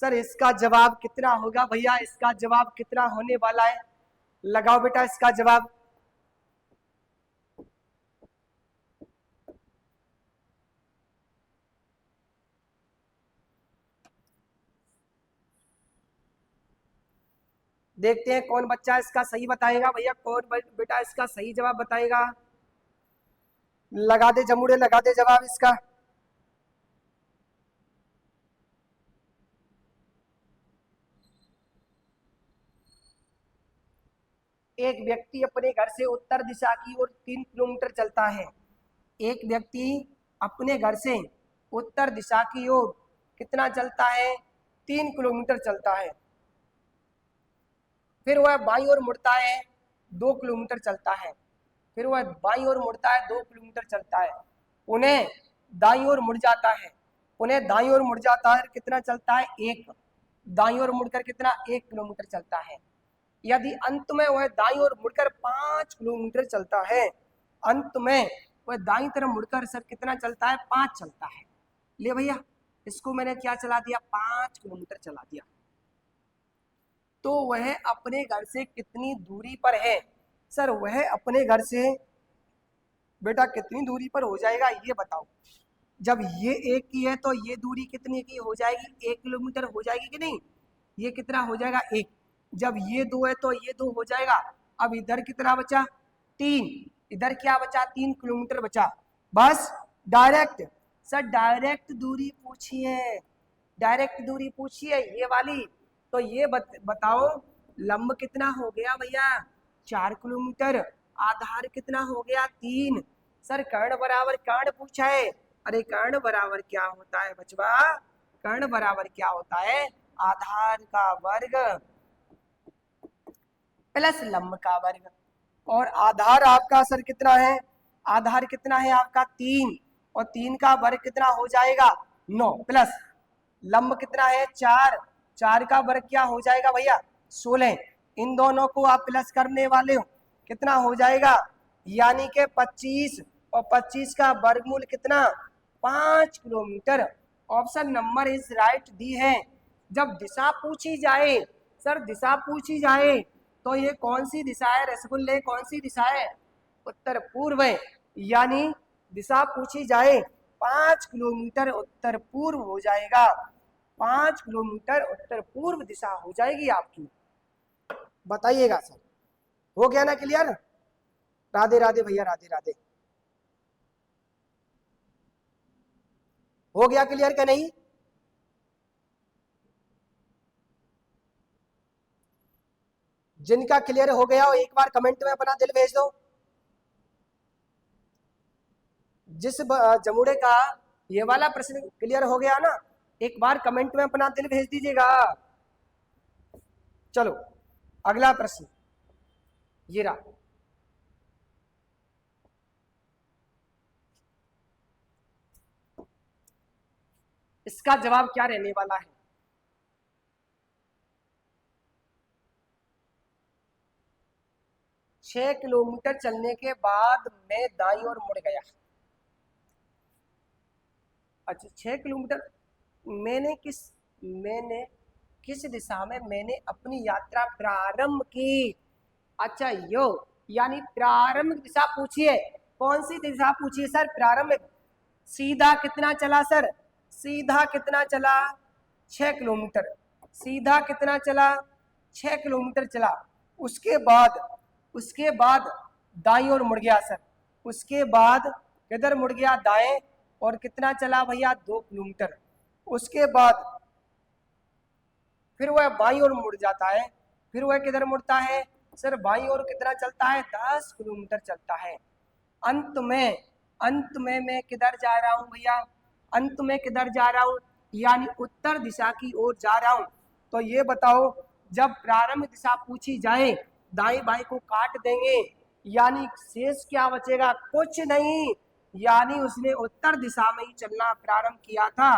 Speaker 1: सर इसका जवाब कितना होगा भैया? इसका जवाब कितना होने वाला है? लगाओ बेटा इसका जवाब। देखते हैं कौन बच्चा इसका सही बताएगा। भैया कौन बेटा इसका सही जवाब बताएगा? लगा दे जमुड़े, लगा दे जवाब इसका। एक व्यक्ति अपने घर से उत्तर दिशा की ओर 3 किलोमीटर चलता है। एक व्यक्ति अपने घर से उत्तर दिशा की ओर कितना चलता है? 3 किलोमीटर चलता है। फिर वह बाईं ओर मुड़ता है, 2 किलोमीटर चलता है। फिर वह बाईं ओर मुड़ता है, 2 किलोमीटर चलता है। उन्हें दाईं ओर मुड़ जाता है। उन्हें दाईं ओर मुड़ जाता है, कितना चलता है? 1। दाईं ओर मुड़कर कितना? 1 किलोमीटर चलता है। यदि अंत में वह दाईं ओर मुड़कर 5 किलोमीटर चलता है, अंत में वह दाईं तरफ मुड़कर सर कितना चलता है? 5 चलता है। ले भैया इसको मैंने क्या चला दिया? 5 किलोमीटर चला दिया। तो वह अपने घर से कितनी दूरी पर है? सर वह अपने घर से बेटा कितनी दूरी पर हो जाएगा ये बताओ। जब ये 1 की है तो ये दूरी कितनी की हो जाएगी? 1 किलोमीटर हो जाएगी कि नहीं? ये कितना हो जाएगा? 1। जब ये 2 है तो ये 2 हो जाएगा। अब इधर कितना बचा? 3। इधर क्या बचा? 3 किलोमीटर बचा। बस डायरेक्ट। सर डायरेक्ट दूरी पूछिए, डायरेक्ट दूरी पूछी है ये वाली, तो ये बताओ लंब कितना हो गया भैया 4 किलोमीटर, आधार कितना हो गया 3। सर कर्ण बराबर कर्ण पूछा है, अरे कर्ण बराबर क्या होता है बचवा, कर्ण बराबर क्या होता है, आधार का वर्ग प्लस लंब का वर्ग। और आधार आपका सर कितना है, आधार कितना है आपका 3, और 3 का वर्ग कितना हो जाएगा 9, प्लस लंब कितना है 4, 4 का वर्ग क्या हो जाएगा भैया 16। इन दोनों को आप प्लस करने वाले हो, कितना हो जाएगा यानी कि 25, और 25 का वर्गमूल कितना 5 kilometre. Option number is right D है। जब दिशा पूछी जाए, सर दिशा पूछी जाए तो ये कौन सी दिशा है रसगुल्ले, कौन सी दिशा है, उत्तर पूर्व है। यानी दिशा पूछी जाए 5 किलोमीटर उत्तर पूर्व हो जाएगा, 5 किलोमीटर उत्तर पूर्व दिशा हो जाएगी आपकी। बताइएगा सर, हो गया ना क्लियर? राधे राधे भैया, राधे राधे। हो गया क्लियर क्या नहीं? जिनका क्लियर हो गया हो एक बार कमेंट में अपना दिल भेज दो। जिस जमुड़े का ये वाला प्रश्न क्लियर हो गया ना, एक बार कमेंट में अपना दिल भेज दीजिएगा। चलो अगला प्रश्न ये रहा, इसका जवाब क्या रहने वाला है? 6 किलोमीटर चलने के बाद मैं दाईं ओर मुड़ गया। अच्छा 6 किलोमीटर मैंने किस दिशा में मैंने अपनी यात्रा प्रारंभ की? अच्छा यो यानी प्रारंभिक दिशा पूछिए, कौन सी दिशा पूछिए सर प्रारंभिक? सीधा कितना चला सर, सीधा कितना चला 6 किलोमीटर, सीधा कितना चला 6 किलोमीटर चला। उसके बाद दाईं ओर मुड़ गया सर, उसके बाद किधर मुड़ गया दाएं, और कितना चला भैया 2 किलोमीटर। उसके बाद फिर वह बाईं ओर मुड़ जाता है, फिर वह किधर मुड़ता है सर बाईं ओर, कितना चलता है 10 किलोमीटर चलता है। अंत में मैं किधर जा रहा हूं भैया, अंत में किधर जा रहा हूं यानी उत्तर दिशा की ओर जा रहा हूं। तो ये बताओ जब प्रारंभ दिशा पूछी जाए दाएं बाएं को काट देंगे, यानी शेष क्या बचेगा, कुछ नहीं, यानी उसने उत्तर दिशा में ही चलना प्रारंभ किया था।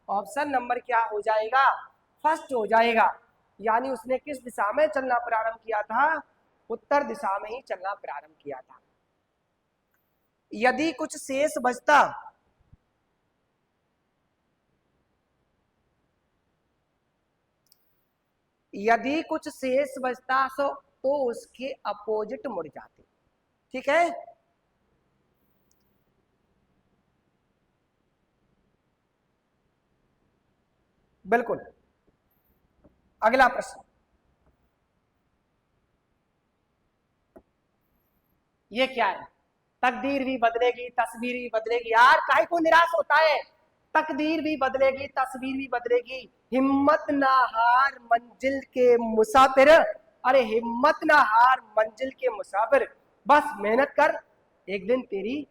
Speaker 1: ऑप्शन नंबर क्या हो जाएगा, फर्स्ट हो जाएगा। यानी उसने किस दिशा में चलना प्रारंभ किया था, उत्तर दिशा में ही चलना प्रारंभ किया था। यदि कुछ शेष बचता, यदि कुछ शेष बचता तो उसके अपोजिट मुड़ जाते। ठीक है, बिल्कुल। अगला प्रश्न ये क्या है, तकदीर भी बदलेगी तस्वीर भी बदलेगी। यार काहे को निराश होता है, तकदीर भी बदलेगी तस्वीर भी बदलेगी, हिम्मत ना हार मंजिल के मुसाफिर, अरे हिम्मत ना हार मंजिल के मुसाफिर, बस मेहनत कर, एक दिन तेरी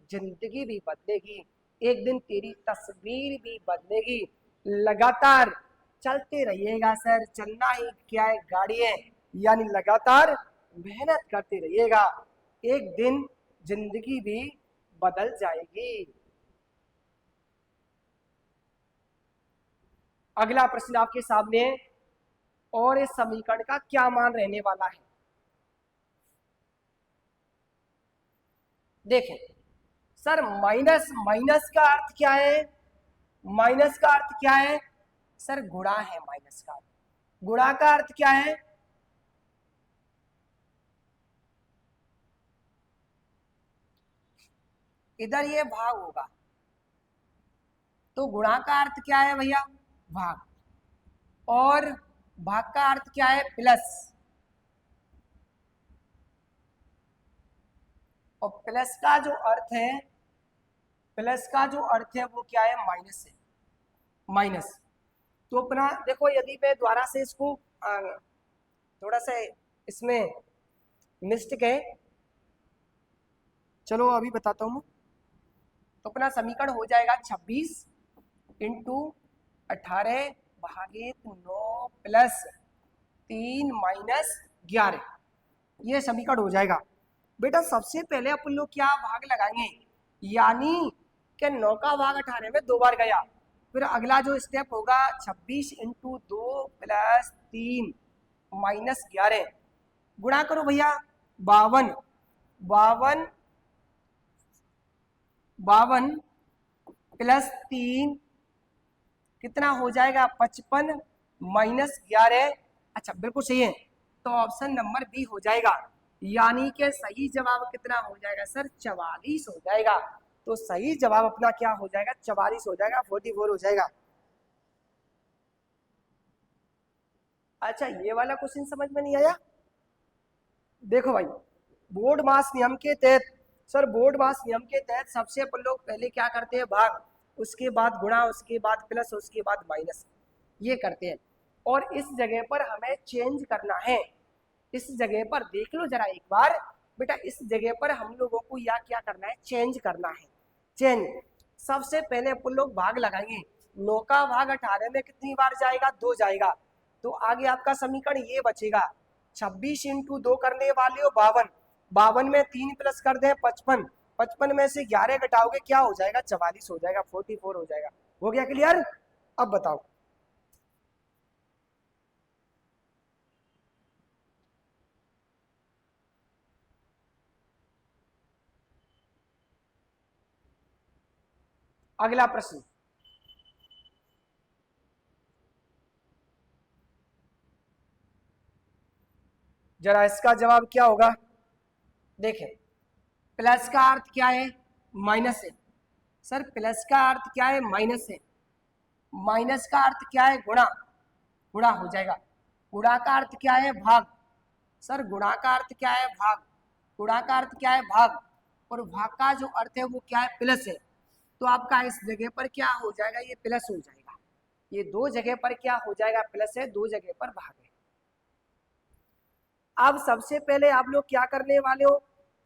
Speaker 1: जिंदगी भी बदलेगी, एक दिन तेरी तस्वीर भी बदलेगी। लगातार चलते रहिएगा सर, चलना ही क्या है गाड़ी है, यानी लगातार मेहनत करते रहिएगा, एक दिन जिंदगी भी बदल जाएगी। अगला प्रश्न आपके सामने है, और इस समीकरण का क्या मान रहने वाला है? देखें सर, माइनस माइनस का अर्थ क्या है, माइनस का अर्थ क्या है सर, गुणा है माइनस का, गुणा का अर्थ क्या है, इधर ये भाग होगा, तो गुणा का अर्थ क्या है भैया भाग, और भाग का अर्थ क्या है प्लस, और प्लस का जो अर्थ है, प्लस का जो अर्थ है वो क्या है माइनस है। माइनस। तो अपना देखो, यदि मैं द्वारा से इसको थोड़ा सा इसमें मिस्टेक है, चलो अभी बताता हूँ। तो अपना समीकरण हो जाएगा 26 इंटू 18 भागित 9 प्लस 3 माइनस 11, ये समीकरण हो जाएगा। बेटा सबसे पहले अपन लोग क्या भाग लगाएंगे, यानी कि 9 का भाग 18 में 2 बार गया, फिर अगला जो स्टेप होगा 26 इंटू 2 प्लस 3 माइनस 11, गुणा करो भैया 52, 52 प्लस 3 कितना हो जाएगा 55 माइनस 11। अच्छा बिल्कुल सही है, तो ऑप्शन नंबर बी हो जाएगा, यानी कि सही जवाब कितना हो जाएगा सर 44 हो जाएगा। तो सही जवाब अपना क्या हो जाएगा 44 हो जाएगा, 44 हो जाएगा। अच्छा ये वाला क्वेश्चन समझ में नहीं आया? देखो भाई, बोर्ड मास नियम के तहत, सर बोर्ड मास नियम के तहत सबसे अपन लोग पहले क्या करते हैं भाग, उसके बाद गुणा, उसके बाद प्लस, उसके बाद माइनस, ये करते हैं। और इस जगह पर हमें चेंज करना है, इस जगह पर देख लो जरा एक बार बेटा, इस जगह पर हम लोगों को या क्या करना है चेंज करना है। चेंज सबसे पहले अपन लोग भाग लगाएंगे, 9 का भाग 18 में कितनी बार जाएगा 2 जाएगा, तो आगे आपका समीकरण ये बचेगा 26 इंटू 2 करने वाले हो 52, 52 में 3 प्लस कर दे 55, 55 में से 11 घटाओगे क्या हो जाएगा 44 हो जाएगा, 44 हो जाएगा। हो गया क्लियर? अब बताओ अगला प्रश्न। जरा इसका जवाब क्या होगा, देखें प्लस का अर्थ क्या है माइनस है, सर प्लस का अर्थ क्या है माइनस है, माइनस का अर्थ क्या है गुणा, गुणा हो जाएगा, गुणा का अर्थ क्या है भाग, सर गुणा का अर्थ क्या है भाग, गुणा का अर्थ क्या है भाग, और भाग का जो अर्थ है वो क्या है प्लस है। तो आपका इस जगह पर क्या हो जाएगा ये प्लस हो जाएगा, ये दो जगह पर क्या हो जाएगा प्लस है, दो जगह पर भाग है। अब सबसे पहले आप लोग क्या करने वाले हो,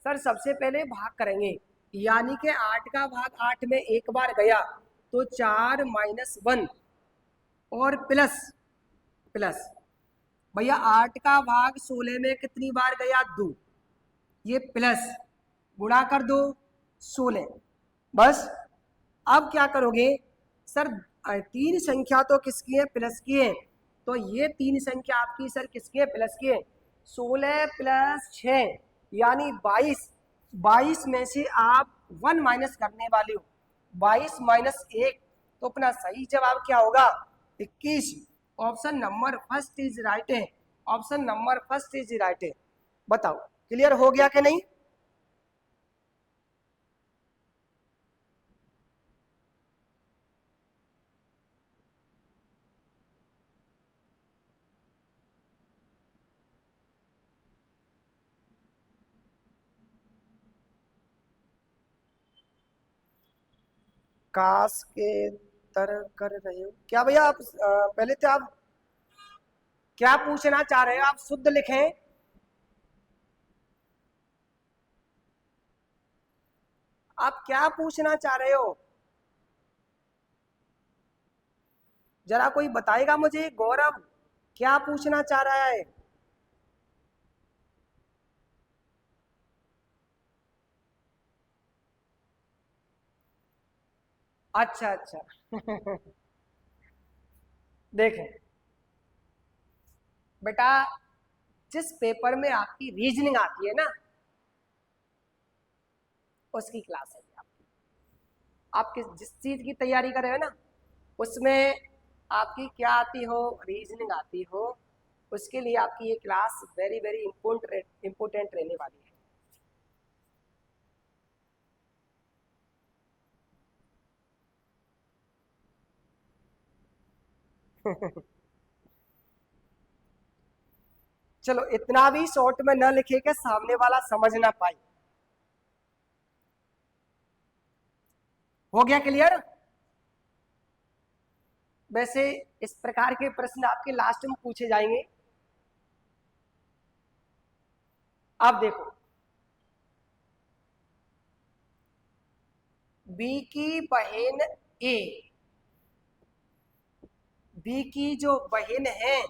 Speaker 1: सर सबसे पहले भाग करेंगे, यानी कि 8 का भाग 8 में एक बार गया तो 4 माइनस 1 और प्लस, प्लस भैया 8 का भाग 16 में कितनी बार गया 2, ये प्लस गुणा कर दो 16, बस। अब क्या करोगे सर, तीन संख्या तो किसकी है प्लस की है, तो ये तीन संख्या आपकी सर किसकी है प्लस की है, 16 प्लस 6 यानी 22, 22 में से आप 1 माइनस करने वाले हो, 22 माइनस 1, तो अपना सही जवाब क्या होगा 21। Option number first is right है, option number first is right है। बताओ क्लियर हो गया कि नहीं? काश के तरह कर रहे हो क्या भैया आप, पहले तो आप क्या पूछना चाह रहे हो, आप शुद्ध लिखें। आप क्या पूछना चाह रहे हो, जरा कोई बताएगा मुझे, गौरव क्या पूछना चाह रहा है? अच्छा अच्छा देखें बेटा, जिस पेपर में आपकी रीजनिंग आती है ना उसकी क्लास है आपकी, आप किस जिस चीज की तैयारी कर रहे हो ना उसमें आपकी क्या आती हो रीजनिंग आती हो, उसके लिए आपकी ये क्लास वेरी वेरी इंपोर्टेंट रहने वाली है चलो इतना भी शॉर्ट में न लिखे कि सामने वाला समझ ना पाए। हो गया क्लियर? वैसे इस प्रकार के प्रश्न आपके लास्ट में पूछे जाएंगे। आप देखो, बी की बहन ए, बी की जो बहन है,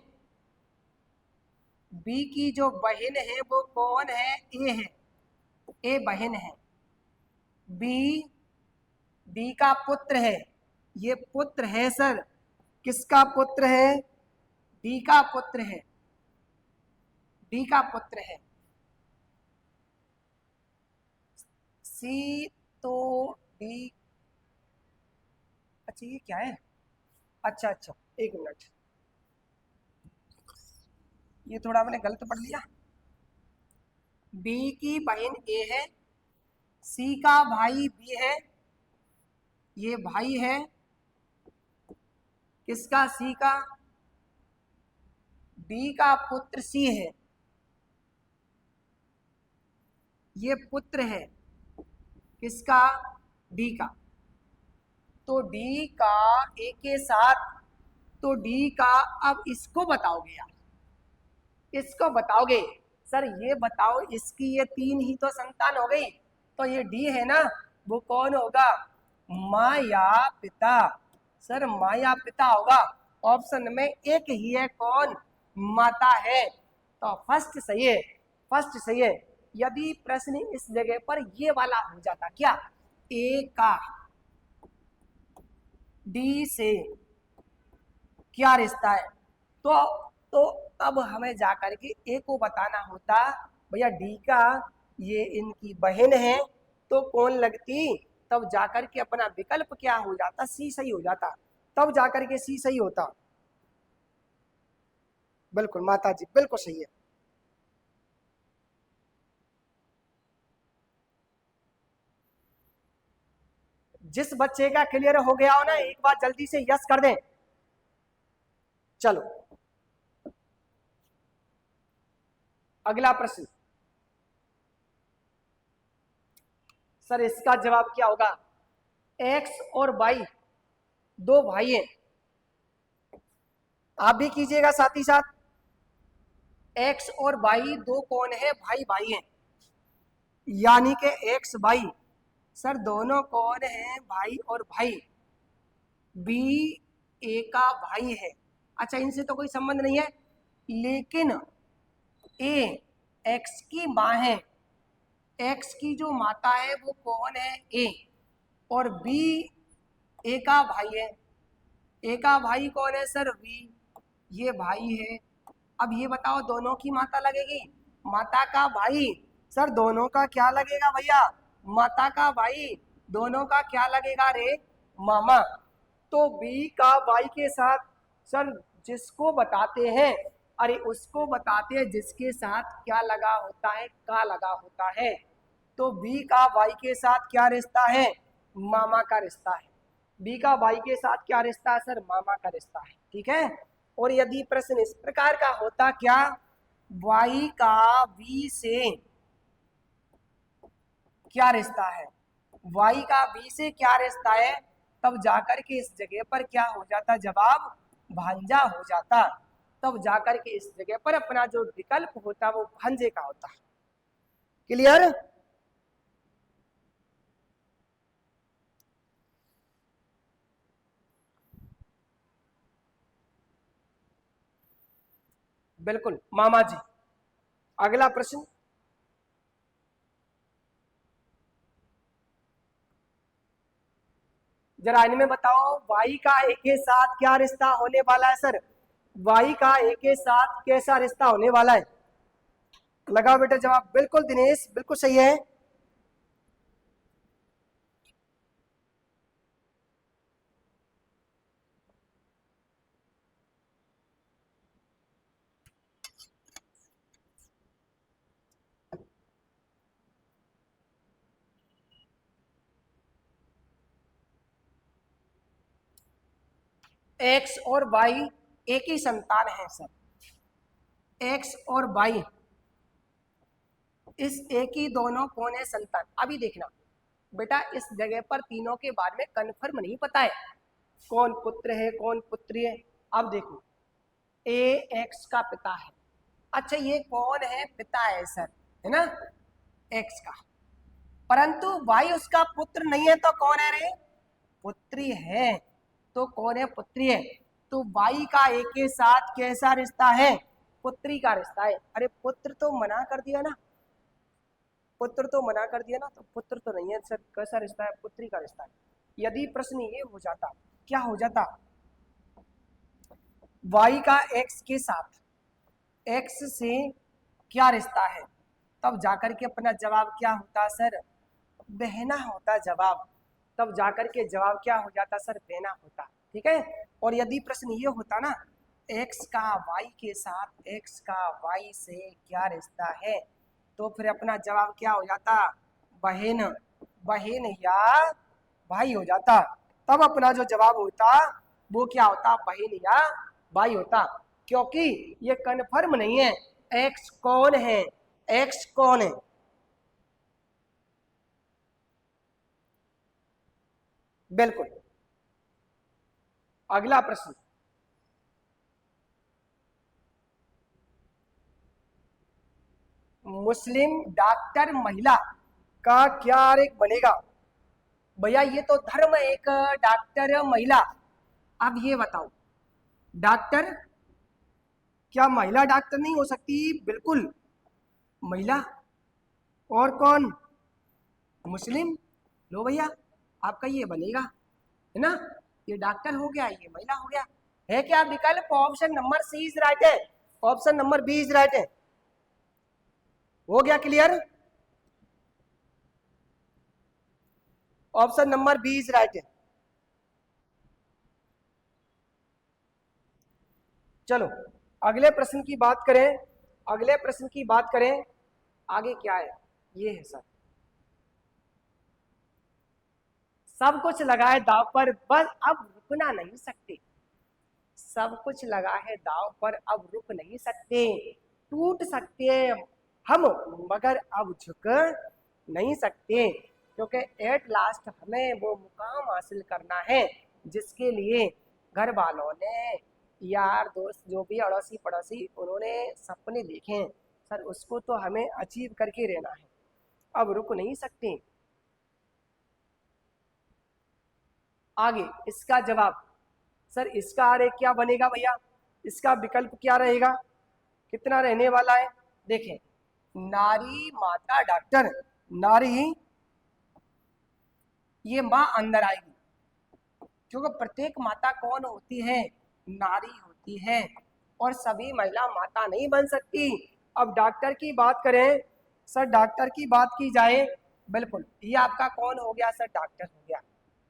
Speaker 1: बी की जो बहन है वो कौन है? ए है, ए बहन है। बी डी का पुत्र है, ये पुत्र है सर। किसका पुत्र है? डी का पुत्र है, डी का पुत्र है। सी तो डी, अच्छा ये क्या है? अच्छा अच्छा, एक मिनट, ये थोड़ा मैंने गलत पढ़ लिया। बी की बहन ए है, सी का भाई बी है, ये भाई है किसका? सी का। डी का पुत्र सी है, ये पुत्र है किसका? डी का। तो डी का ए के साथ, तो डी का, अब इसको बताओगे यार, इसको बताओगे सर, ये बताओ इसकी ये 3 ही तो संतान हो गई, तो ये डी है ना, वो कौन होगा? माँ या पिता। सर माँ या पिता होगा। ऑप्शन में एक ही है, कौन? माता है। तो फर्स्ट सही है, फर्स्ट सही है। यदि प्रश्न इस जगह पर ये वाला हो जाता, क्या ए का डी से क्या रिश्ता है, तो अब हमें जाकर के ए को बताना होता, भैया डी का ये इनकी बहन है, तो कौन लगती? तब जाकर के अपना विकल्प क्या हो जाता? सी सही हो जाता, तब जाकर के सी सही होता। बिल्कुल माता जी, बिल्कुल सही है। जिस बच्चे का क्लियर हो गया हो ना, एक बार जल्दी से यस कर दें। चलो अगला प्रश्न। सर इसका जवाब क्या होगा? एक्स और वाई दो भाई हैं, आप भी कीजिएगा साथ ही साथ। एक्स और वाई दो कौन है? भाई भाई हैं, यानी कि एक्स वाई। सर दोनों कौन है? भाई और भाई। बी ए का भाई है, अच्छा इनसे तो कोई संबंध नहीं है, लेकिन ए एक्स की माँ है, एक्स की जो माता है वो कौन है? ए। और बी ए का भाई है, ए का भाई कौन है सर? बी, ये भाई है। अब ये बताओ दोनों की माता लगेगी, माता का भाई। सर दोनों का क्या लगेगा भैया? माता का भाई। दोनों का क्या लगेगा रे? मामा। तो बी का वाई के साथ, सर जिसको बताते हैं, अरे उसको बताते हैं जिसके साथ क्या लगा होता है? का लगा होता है। तो बी का वाई के साथ क्या रिश्ता है? मामा का रिश्ता है। बी का वाई के साथ क्या रिश्ता है सर? मामा का रिश्ता है, ठीक है। और यदि प्रश्न इस प्रकार का होता, क्या वाई का बी से क्या रिश्ता है? वाई का बी से क्या रिश्ता है? तब जाकर के इस जगह पर क्या हो जाता? जवाब भांजा हो जाता। तब जाकर के इस जगह पर अपना जो विकल्प होता वो भांजे का होता। क्लियर? बिल्कुल मामा जी। अगला प्रश्न। जरा इनमें बताओ, वाई का ए के साथ क्या रिश्ता होने वाला है सर? वाई का ए के साथ कैसा रिश्ता होने वाला है? लगाओ बेटा जवाब। बिल्कुल दिनेश, बिल्कुल सही है। एक्स और वाई एक ही संतान है सर। एक्स और वाई इस एक ही दोनों कौन है? संतान। अभी देखना बेटा, इस जगह पर तीनों के बारे में कंफर्म नहीं पता है, कौन पुत्र है कौन पुत्री है। अब देखो ए एक्स का पिता है। अच्छा ये कौन है, पिता है सर, है ना, एक्स का, परंतु वाई उसका पुत्र नहीं है तो कौन है रे, पुत्री है। तो कौन है, पुत्री है। तो वाई का ए के साथ कैसा रिश्ता है, पुत्री का रिश्ता है। अरे पुत्र तो मना कर दिया ना, पुत्र तो मना कर दिया ना, तो पुत्र तो नहीं है सर, कैसा रिश्ता है, पुत्री का रिश्ता है। यदि प्रश्न ये हो जाता, क्या हो जाता, वाई का एक्स के साथ, एक्स से क्या रिश्ता है, तब जाकर के अपना जवाब क्या होता सर, बहना होता जवाब। तब जाकर के जवाब क्या हो जाता सर, बहना होता। ठीक है। और यदि प्रश्न ये होता ना, एक्स का वाई के साथ, एक्स का वाई से क्या रिश्ता है, तो फिर अपना जवाब क्या हो जाता, बहन, बहन या भाई हो जाता। तब अपना जो जवाब होता वो क्या होता, बहन या भाई होता। क्योंकि ये कन्फर्म नहीं है एक्स कौन है, एक्स कौन है। बिल्कुल। अगला प्रश्न, मुस्लिम डॉक्टर महिला का क्या आरेख बनेगा। भैया ये तो धर्म, एक डॉक्टर महिला। अब ये बताओ, डॉक्टर, क्या महिला डॉक्टर नहीं हो सकती, बिल्कुल महिला। और कौन, मुस्लिम। लो भैया आपका ये बनेगा, है ना, ये डॉक्टर हो गया, ये महिला हो गया। है क्या विकल्प, option number C is right है, option number B is right है। हो गया clear, option number B is right है। चलो अगले प्रश्न की बात करें, अगले प्रश्न की बात करें। आगे क्या है, ये है सर, सब कुछ लगाए दाव पर, बस अब रुकना नहीं सकते। सब कुछ लगा है दाव पर, अब रुक नहीं सकते। टूट सकते हम, मगर अब झुक नहीं सकते। क्योंकि एट लास्ट हमें वो मुकाम हासिल करना है जिसके लिए घर वालों ने, यार दोस्त, जो भी अड़ोसी पड़ोसी, उन्होंने सपने देखे हैं सर, उसको तो हमें अचीव करके रहना है। अब रुक नहीं सकते। आगे इसका जवाब सर, इसका आरेख क्या बनेगा भैया, इसका विकल्प क्या रहेगा, कितना रहने वाला है। देखें, नारी माता डॉक्टर, नारी, ये माँ अंदर आएगी, क्योंकि प्रत्येक माता कौन होती है, नारी होती है, और सभी महिला माता नहीं बन सकती। अब डॉक्टर की बात करें सर, डॉक्टर की बात की जाए, बिल्कुल ये आपका कौन हो गया सर, डॉक्टर हो गया।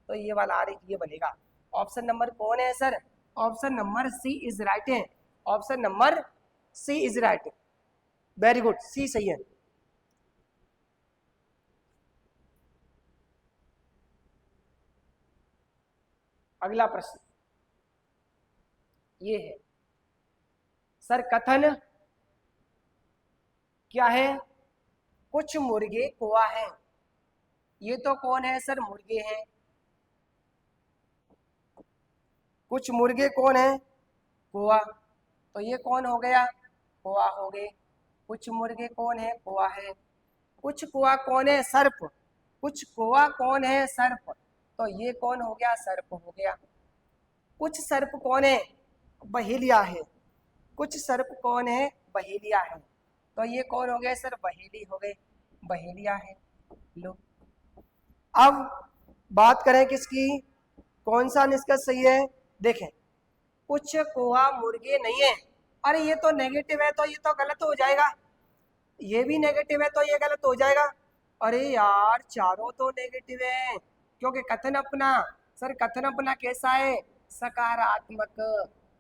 Speaker 1: तो ये वाला आरेख ये बनेगा। ऑप्शन नंबर कौन है sir, option number C is right है, option number C is right. Very good, C सही है। अगला प्रश्न ये है सर, कथन क्या है, कुछ मुर्गे कोआ है। ये तो कौन है सर, मुर्गे हैं। कुछ मुर्गे कौन है, कोआ। तो ये कौन हो गया, कोआ हो गए। कुछ मुर्गे कौन है, कोआ है। कुछ कोआ कौन है, सर्प। कुछ कोआ कौन है, सर्प। तो ये कौन हो गया, सर्प हो गया। कुछ सर्प कौन है, बहेलिया है। कुछ सर्प कौन है, बहेलिया है। तो ये कौन हो गए सर, बहेली हो गए, बहेलिया है। लो अब बात करें किसकी, कौन सा निष्कर्ष सही है। देखें, कुछ कोआ मुर्गे नहीं है। अरे ये तो नेगेटिव है, तो ये तो गलत हो जाएगा। ये भी नेगेटिव है तो ये गलत हो जाएगा। अरे यार चारों तो नेगेटिव है, क्योंकि कथन अपना, सर कथन अपना कैसा है, सकारात्मक।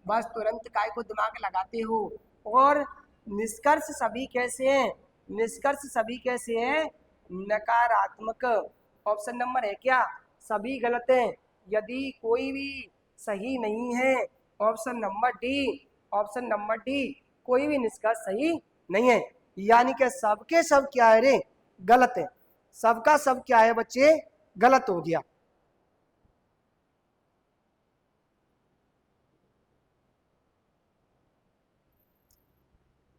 Speaker 1: बस तुरंत काय को दिमाग लगाते हो। और निष्कर्ष सभी कैसे हैं, निष्कर्ष सभी कैसे हैं, नकारात्मक। ऑप्शन नंबर है क्या, सभी गलत हैं। यदि कोई भी सही नहीं है, option number D, option number D, कोई भी निष्कर्ष सही नहीं है। यानी कि सबके सब क्या है रे, गलत है। सबका सब क्या है बच्चे, गलत हो गया।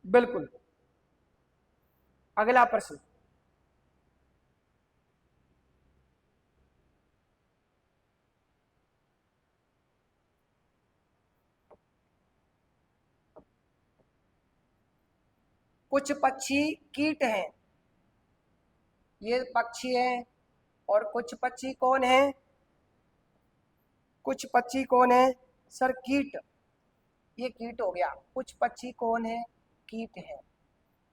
Speaker 1: बिल्कुल। अगला प्रश्न, कुछ पक्षी कीट हैं, ये पक्षी है, और कुछ पक्षी कौन है? कुछ पक्षी कौन है सर? कीट। ये कीट हो गया। कुछ पक्षी कौन है? कीट है।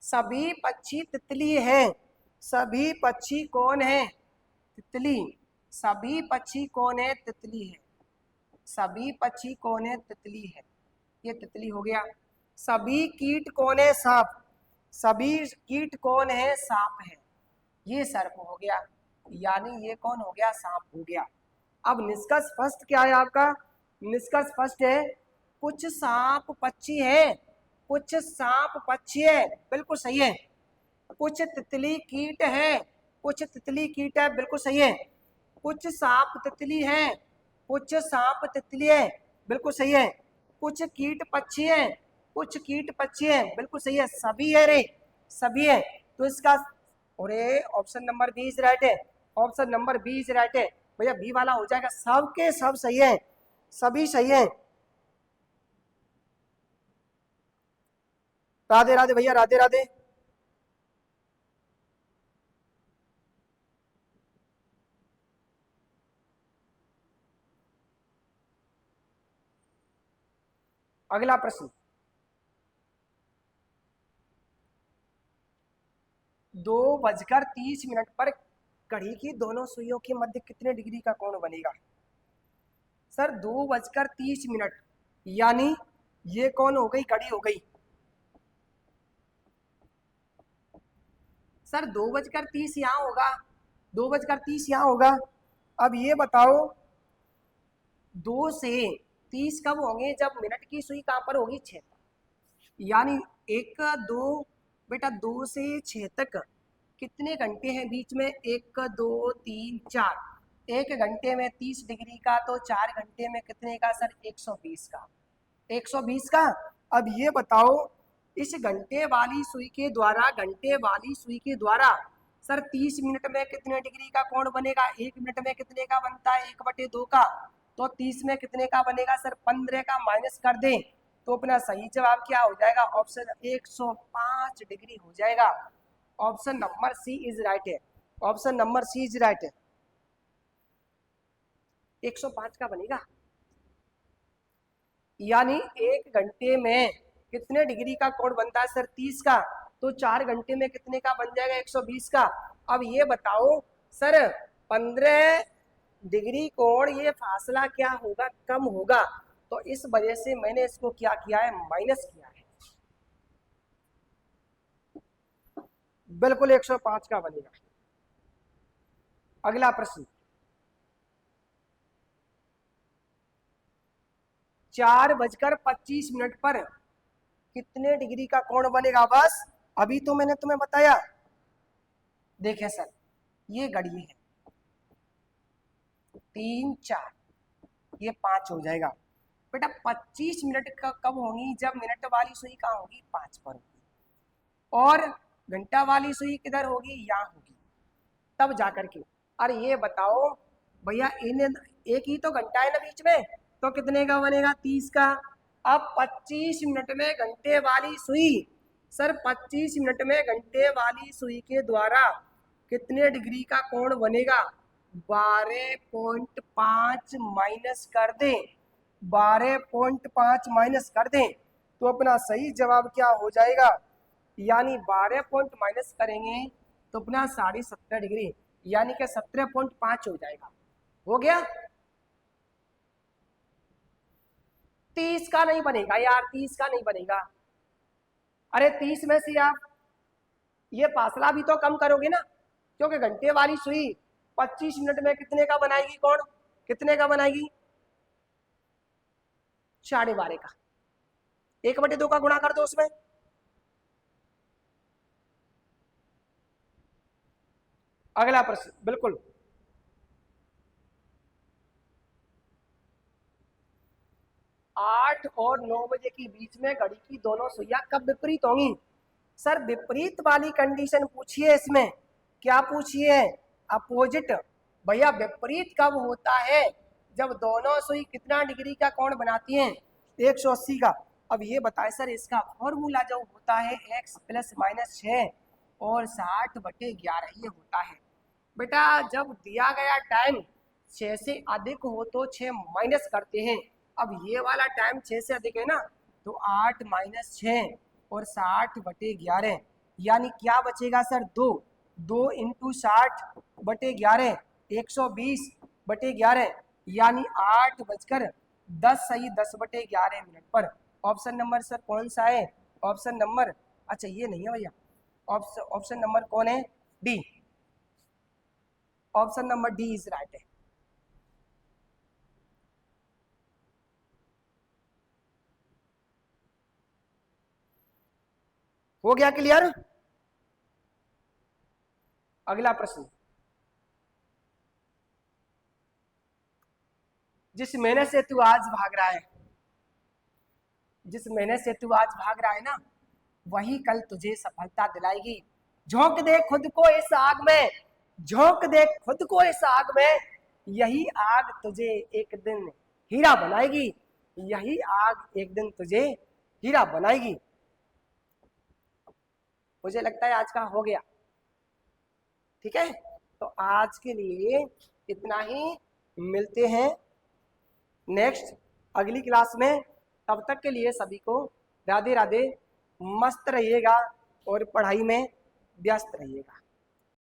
Speaker 1: सभी पक्षी तितली हैं। सभी पक्षी कौन है? तितली। सभी पक्षी कौन है? तितली है। सभी पक्षी कौन है? तितली है। ये तितली हो गया। सभी कीट कौन है? सांप। सभी कीट कौन है? सांप है। ये सर्प हो गया, यानी ये कौन हो गया? सांप हो गया। अब निष्कर्ष फर्स्ट क्या है आपका? निष्कर्ष फर्स्ट है कुछ सांप पक्षी है। कुछ सांप पक्षी है, बिल्कुल सही है। कुछ तितली कीट है। कुछ तितली कीट है, बिल्कुल सही है। कुछ सांप तितली है। कुछ सांप तितली है, बिल्कुल सही है। कुछ कीट पक्षी है। कुछ कीट पक्षी है, बिल्कुल सही है। सभी है रे, सभी है। तो इसका अरे option number B is right है। Option number B is right है। भैया बी वाला हो जाएगा। सबके सब सही है, सभी सही है। राधे राधे भैया, राधे राधे। अगला प्रश्न, 2:30 पर घड़ी की दोनों सुइयों के मध्य कितने डिग्री का कोण बनेगा? सर 2:30, यानी ये कौन हो गई? घड़ी हो गई। सर 2:30 यहाँ होगा, 2:30 यहाँ होगा। अब ये बताओ 2 से 30 कब होंगे? जब मिनट की सुई कहाँ पर होगी? 6, यानी 1 2 बेटा 2 से 6 तक कितने घंटे हैं बीच में? 1 2 3 4। 1 घंटे में 30 डिग्री का, तो 4 घंटे में कितने का सर? 120 का। 120 का। अब ये बताओ इस घंटे वाली सुई के द्वारा सर 30 मिनट में कितने डिग्री का कोण बनेगा? 1 मिनट में कितने का बनता है? 1/2 का। तो 30 में कितने का बनेगा सर? 15 का। माइनस कर दें तो अपना सही जवाब क्या हो जाएगा? ऑप्शन 105 डिग्री हो जाएगा। Option number C is right है। Option number C is right है। 105 का बनेगा, यानी 1 घंटे में कितने डिग्री का कोण बनता है सर? 30 का। तो 4 घंटे में कितने का बन जाएगा? 120 का। अब ये बताओ सर 15 डिग्री कोण, ये फासला क्या होगा? कम होगा। तो इस वजह से मैंने इसको क्या किया है? माइनस किया है। बिल्कुल 105 का बनेगा। अगला प्रश्न, 4:25 पर कितने डिग्री का कोण बनेगा? बस अभी तो मैंने तुम्हें बताया। देखे सर, ये घड़ी है 3 4, ये 5 हो जाएगा। बेटा 25 मिनट का कब होगी? जब मिनट वाली सुई कहाँ होगी? 5 पर होगी। और घंटा वाली सुई किधर होगी? यहाँ होगी, तब जाकर के। अरे ये बताओ भैया, इन एक ही तो घंटा है ना बीच में, तो कितने का बनेगा? 30 का। अब 25 मिनट में घंटे वाली सुई सर 25 मिनट में घंटे वाली सुई के द्वारा कितने डिग्री का कोण बनेगा? 12.5 माइनस कर दें, 12.5 माइनस कर दें तो अपना सही जवाब क्या हो जाएगा? यानी 12 पॉइंट माइनस करेंगे तो अपना 17.5 डिग्री, यानी कि 17.5 हो जाएगा। हो गया। 30 का नहीं बनेगा यार, 30 का नहीं बनेगा। अरे 30 में से आप ये फासला भी तो कम करोगे ना, क्योंकि घंटे वाली सुई 25 मिनट में कितने का बनाएगी कौन? कितने का बनाएगी? 12.5 का। 1/2 का गुणा कर दो उसमें। अगला प्रश्न, बिल्कुल। 8 और 9 बजे के बीच में घड़ी की दोनों सुइयां कब विपरीत होंगी? सर विपरीत वाली कंडीशन पूछिए इसमें, क्या पूछिए? अपोजिट। भैया विपरीत कब होता है? जब दोनों सुई कितना डिग्री का कोण बनाती हैं? 180 का। अब ये बताए सर, इसका फॉर्मूला जो होता है x प्लस माइनस 6 और 60/11 ये होता है। बेटा जब दिया गया टाइम 6 से अधिक हो तो 6 माइनस करते हैं। अब ये वाला टाइम 6 से अधिक है ना, तो 8 माइनस 6 और 60/11 यानी क्या बचेगा सर? 2। 2 इंटू 60/11 120/11 यानी 8:10 सही 10/11 पर। ऑप्शन नंबर सर कौन सा है? ऑप्शन नंबर, अच्छा ये नहीं है भैया, ऑप्शन नंबर कौन है? D. Option number D is right है। हो गया क्लियर? अगला प्रश्न, जिस मेहनत से तू आज भाग रहा है, जिस मेहनत से तू आज भाग रहा है ना, वही कल तुझे सफलता दिलाएगी। झोंक दे खुद को इस आग में, झोंक दे खुद को इस आग में, यही आग तुझे एक दिन हीरा बनाएगी, यही आग एक दिन तुझे हीरा बनाएगी। मुझे लगता है आज का हो गया। ठीक है, तो आज के लिए इतना ही, मिलते हैं नेक्स्ट अगली क्लास में। तब तक के लिए सभी को राधे राधे। मस्त रहिएगा और पढ़ाई में व्यस्त रहिएगा।